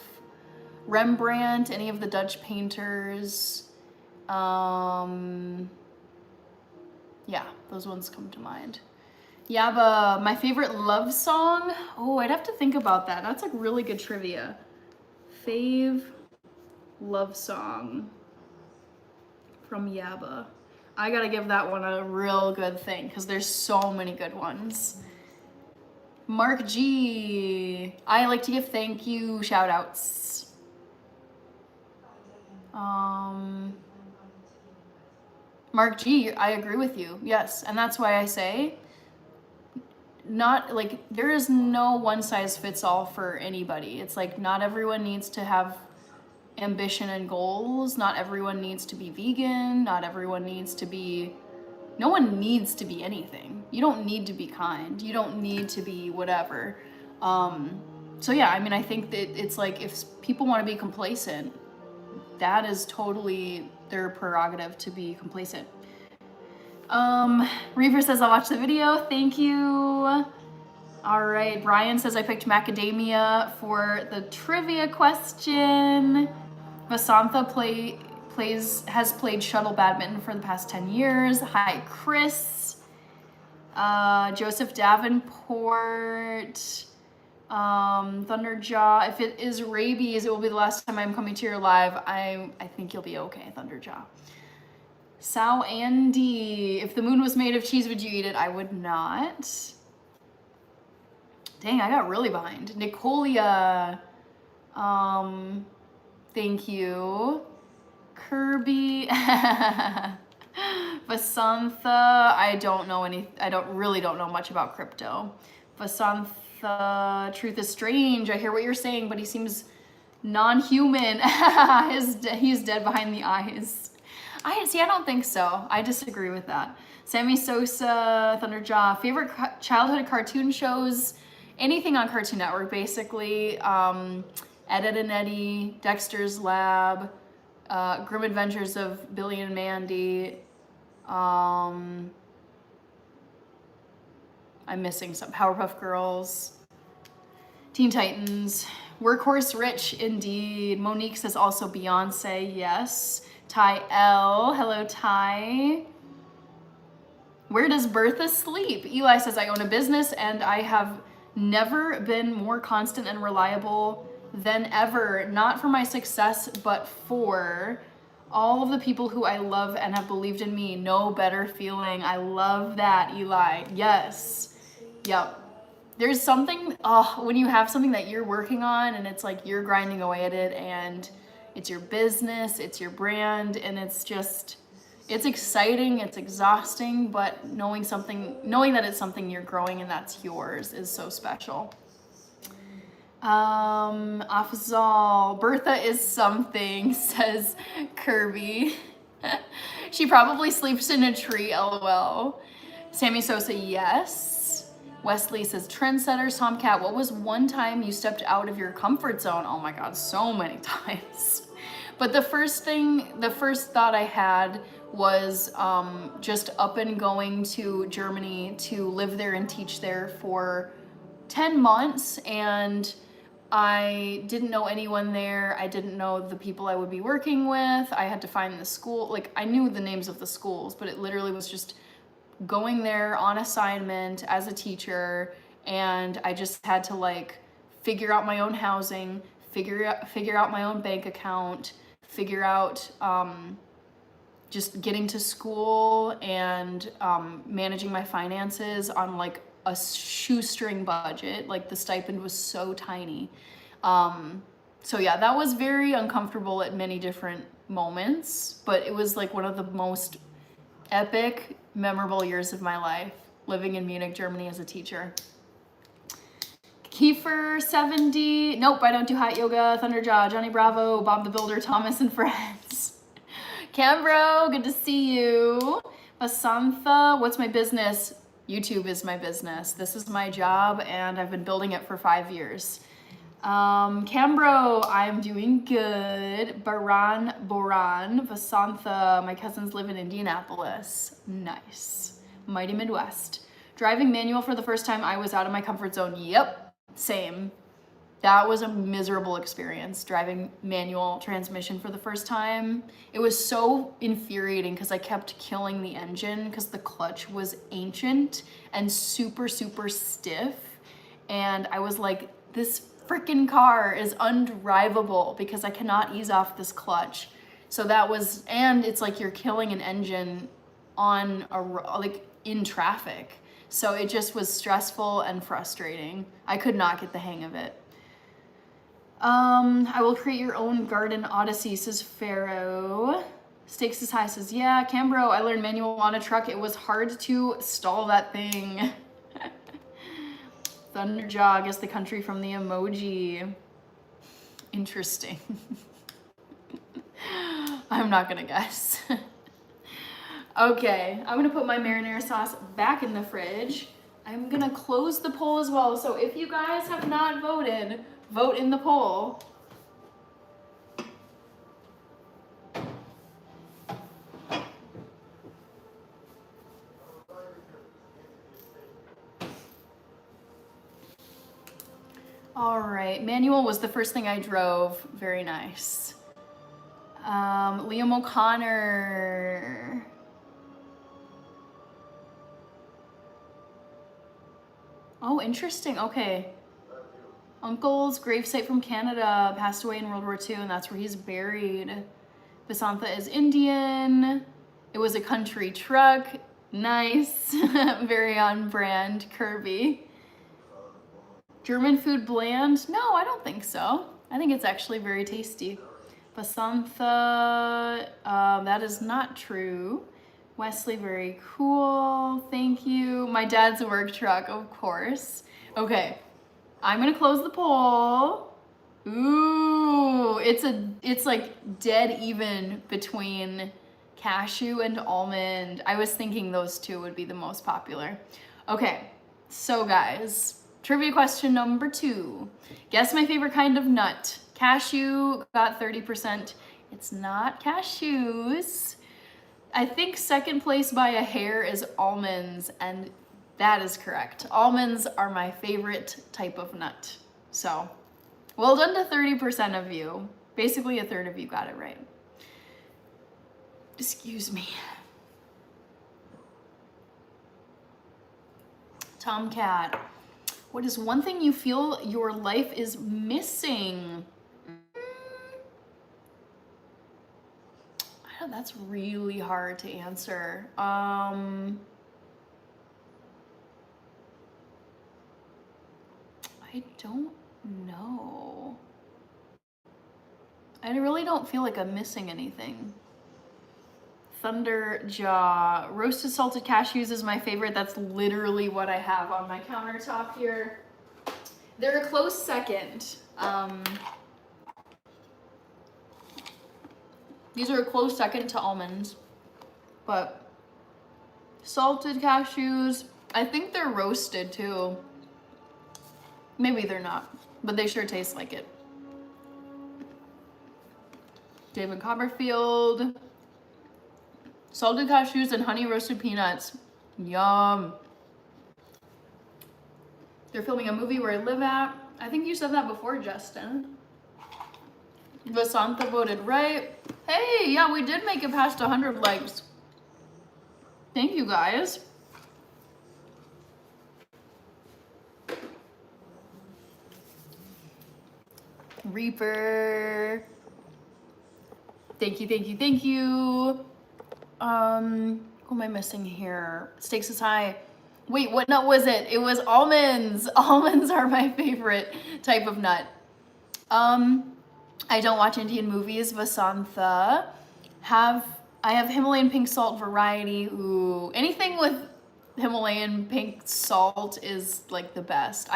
Rembrandt, any of the Dutch painters. Yeah, those ones come to mind. Yaba, my favorite love song? Oh, I'd have to think about that. That's like really good trivia. Fave love song from Yaba. I gotta give that one a real good thing because there's so many good ones. Mark G, I like to give thank you shout outs. Mark G, I agree with you. Yes, and that's why I say not like there is no one size fits all for anybody. It's like not everyone needs to have ambition and goals. Not everyone needs to be vegan. Not everyone needs to be, no one needs to be anything. You don't need to be kind. You don't need to be whatever. So yeah, I mean, I think that it's like if people want to be complacent, that is totally their prerogative to be complacent. Reaver says, I'll watch the video. Thank you. All right. Brian says, I picked macadamia for the trivia question. Vasantha has played shuttle badminton for the past 10 years. Hi, Chris. Joseph Davenport. Thunderjaw, if it is rabies, it will be the last time I'm coming to your live. I think you'll be okay, Thunderjaw. Sao Andy, if the moon was made of cheese, would you eat it? I would not. Dang, I got really behind. Nicolia, thank you. Kirby, Vasantha, I don't really know much about crypto. Vasantha, truth is strange. I hear what you're saying, but he seems non-human. He's dead behind the eyes. I don't think so. I disagree with that. Sammy Sosa, Thunderjaw, favorite childhood cartoon shows, anything on Cartoon Network, basically. Ed, Edd n Eddy, Dexter's Lab, Grim Adventures of Billy and Mandy. I'm missing some. Powerpuff Girls, Teen Titans. Workhorse rich, indeed. Monique says also Beyonce, yes. Ty L, hello Ty. Where does Bertha sleep? Eli says, I own a business and I have never been more constant and reliable than ever. Not for my success, but for all of the people who I love and have believed in me. No better feeling. I love that, Eli. Yes. Yep. There's something, when you have something that you're working on and it's like you're grinding away at it and it's your business, it's your brand, and it's just, it's exciting, it's exhausting, but knowing that it's something you're growing and that's yours is so special. Afzal, Bertha is something, says Kirby. She probably sleeps in a tree, lol. Sammy Sosa, yes. Wesley says, trendsetters. Tomcat, what was one time you stepped out of your comfort zone? Oh my God, so many times. But the first thought I had was just up and going to Germany to live there and teach there for 10 months. And I didn't know anyone there. I didn't know the people I would be working with. I had to find the school. Like, I knew the names of the schools, but it literally was just going there on assignment as a teacher, and I just had to like figure out my own housing, figure out my own bank account, figure out just getting to school and managing my finances on like a shoestring budget. Like the stipend was so tiny. So yeah, that was very uncomfortable at many different moments, but it was like one of the most epic, memorable years of my life, living in Munich, Germany as a teacher. Kiefer 70, nope, I don't do hot yoga. Thunderjaw, Johnny Bravo, Bob the Builder, Thomas and friends. Cambro, good to see you. Vasantha, what's my business? YouTube is my business. This is my job and I've been building it for 5 years. Cambro, I'm doing good. Boran, Vasantha, my cousins live in Indianapolis. Nice. Mighty Midwest. Driving manual for the first time, I was out of my comfort zone. Yep, same. That was a miserable experience, driving manual transmission for the first time. It was so infuriating because I kept killing the engine because the clutch was ancient and super, super stiff. And I was like, this freaking car is undrivable because I cannot ease off this clutch. So that was, and it's like you're killing an engine on like in traffic. So it just was stressful and frustrating. I could not get the hang of it. I will create your own garden odyssey, says Pharaoh. Stakes is high, says, yeah, Cambro, I learned manual on a truck. It was hard to stall that thing. Thunderjaw, I guess the country from the emoji. Interesting. I'm not gonna guess. Okay, I'm gonna put my marinara sauce back in the fridge. I'm gonna close the poll as well. So if you guys have not voted, vote in the poll. All right, manual was the first thing I drove. Very nice. Liam O'Connor. Oh, interesting. Okay. Uncle's gravesite from Canada, passed away in World War II, and that's where he's buried. Vasantha is Indian. It was a country truck. Nice. Very on brand. Kirby. German food bland? No, I don't think so. I think it's actually very tasty. Vasantha, that is not true. Wesley, very cool. Thank you. My dad's a work truck, of course. Okay, I'm gonna close the poll. Ooh, it's like dead even between cashew and almond. I was thinking those two would be the most popular. Okay, so guys, trivia question number 2. Guess my favorite kind of nut. Cashew got 30%. It's not cashews. I think second place by a hair is almonds, and that is correct. Almonds are my favorite type of nut. So Well done to 30% of you. Basically a third of you got it right. Excuse me. Tomcat, what is one thing you feel your life is missing? I know that's really hard to answer. I don't know. I really don't feel like I'm missing anything. Thunderjaw. Roasted salted cashews is my favorite. That's literally what I have on my countertop here. They're a close second. These are a close second to almonds. But salted cashews, I think they're roasted too. Maybe they're not, but they sure taste like it. David Copperfield. Salted cashews and honey roasted peanuts. Yum. They're filming a movie where I live at. I think you said that before, Justin. Vasantha voted right. Hey, yeah, we did make it past 100 likes. Thank you, guys. Reaper. Thank you, thank you, thank you. Who am I missing here? Stakes is high. Wait, what nut was it? It was almonds. Almonds are my favorite type of nut. I don't watch Indian movies. Vasantha. I have Himalayan pink salt variety. Ooh, anything with Himalayan pink salt is like the best.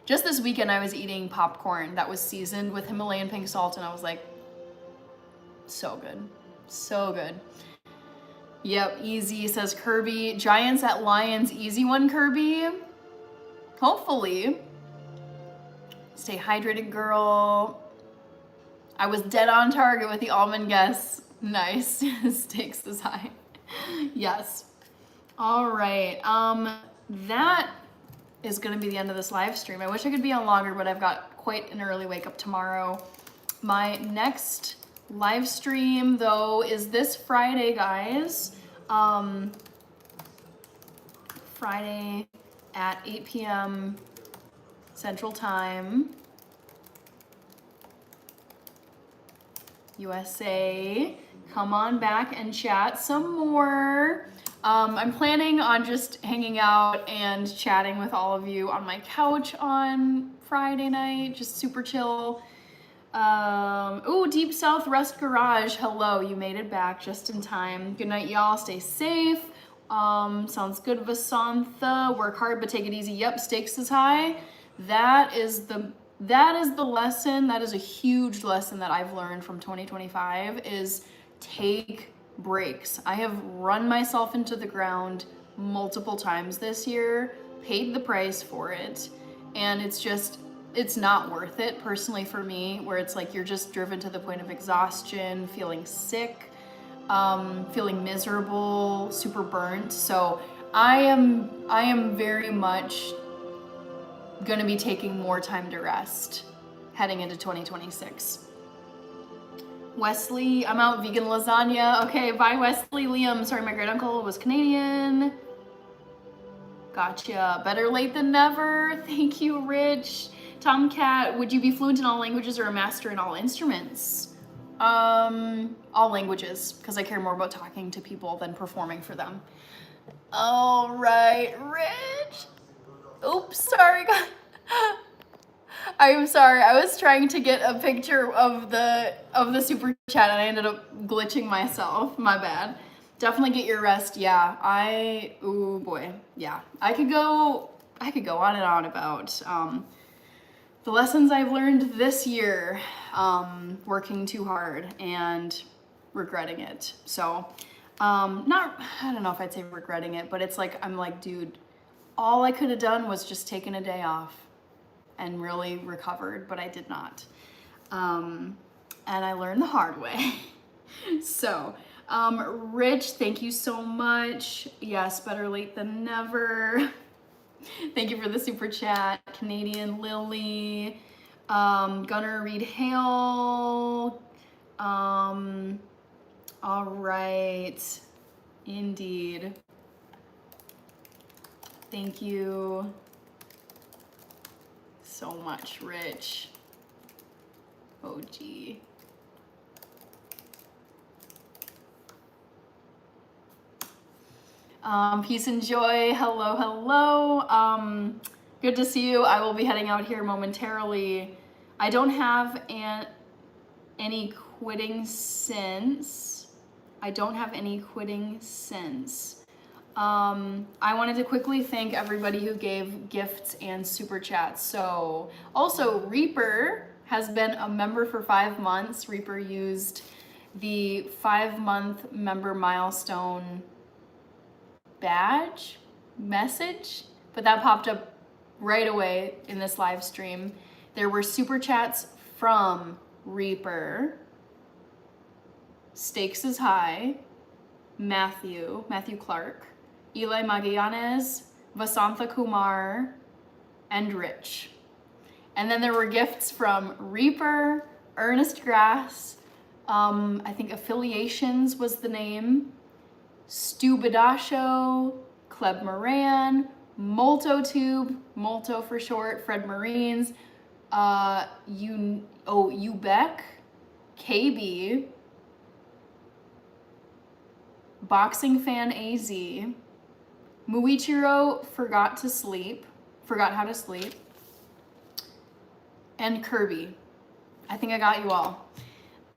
Just this weekend I was eating popcorn that was seasoned with Himalayan pink salt and I was like, so good. So good. Yep, easy, says Kirby. Giants at Lions, easy one, Kirby. Hopefully. Stay hydrated, girl. I was dead on target with the almond guess. Nice. Stakes is high. Yes. All right. That is gonna be the end of this live stream. I wish I could be on longer, but I've got quite an early wake up tomorrow. My next live stream though is this Friday, guys. Friday at 8 p.m. Central Time. USA. Come on back and chat some more. I'm planning on just hanging out and chatting with all of you on my couch on Friday night, just super chill. Ooh, Deep South Rust Garage. Hello, you made it back just in time. Good night, y'all. Stay safe. Sounds good, Vasantha. Work hard, but take it easy. Yep, stakes is high. That is the lesson. That is a huge lesson that I've learned from 2025 is take breaks. I have run myself into the ground multiple times this year, paid the price for it, and it's not worth it personally for me, where it's like you're just driven to the point of exhaustion, feeling sick, feeling miserable, super burnt. So I am very much gonna be taking more time to rest heading into 2026. Wesley, I'm out, vegan lasagna. Okay, bye Wesley. Liam, sorry my great uncle was Canadian. Gotcha, better late than never. Thank you, Rich. Tomcat, would you be fluent in all languages or a master in all instruments? All languages, because I care more about talking to people than performing for them. All right, Rich. Oops, sorry, guys. I'm sorry. I was trying to get a picture of the super chat and I ended up glitching myself. My bad. Definitely get your rest. Yeah, ooh boy. Yeah, I could go on and on about the lessons I've learned this year, working too hard and regretting it. So, I don't know if I'd say regretting it, but it's like, I'm like, dude, all I could have done was just taken a day off and really recovered, but I did not. And I learned the hard way. So, Rich, thank you so much. Yes, better late than never. Thank you for the super chat. Canadian Lily. Gunnar Reed Hale. All right. Indeed. Thank you so much, Rich. OG. Peace and joy. Hello, hello. Good to see you. I will be heading out here momentarily. I don't have any quitting since. I wanted to quickly thank everybody who gave gifts and super chats. So also Reaper has been a member for 5 months. Reaper used the 5-month member milestone badge message, but that popped up right away in this live stream. There were super chats from Reaper, Stakes is High, Matthew Clark, Eli Magallanes, Vasantha Kumar, and Rich. And then there were gifts from Reaper, Ernest Grass, I think Affiliations was the name, Stu Badasho, Kleb Moran, Moltotube, Molto for short, Fred Marines, Ubeck, KB, Boxing Fan AZ, Muichiro Forgot How to Sleep, and Kirby. I think I got you all.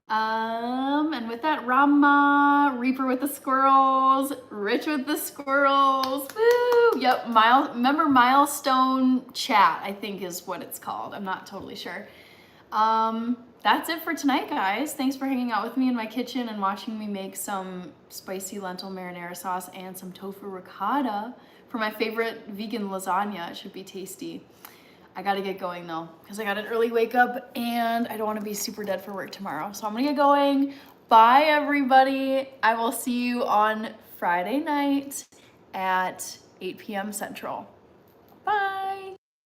And with that, Rama, Reaper with the squirrels, Rich with the squirrels, woo! Yep, member milestone chat, I think is what it's called. I'm not totally sure. That's it for tonight, guys. Thanks for hanging out with me in my kitchen and watching me make some spicy lentil marinara sauce and some tofu ricotta for my favorite vegan lasagna. It should be tasty. I gotta get going though, because I got an early wake up and I don't want to be super dead for work tomorrow. So I'm gonna get going. Bye, everybody. I will see you on Friday night at 8 p.m. Central. Bye.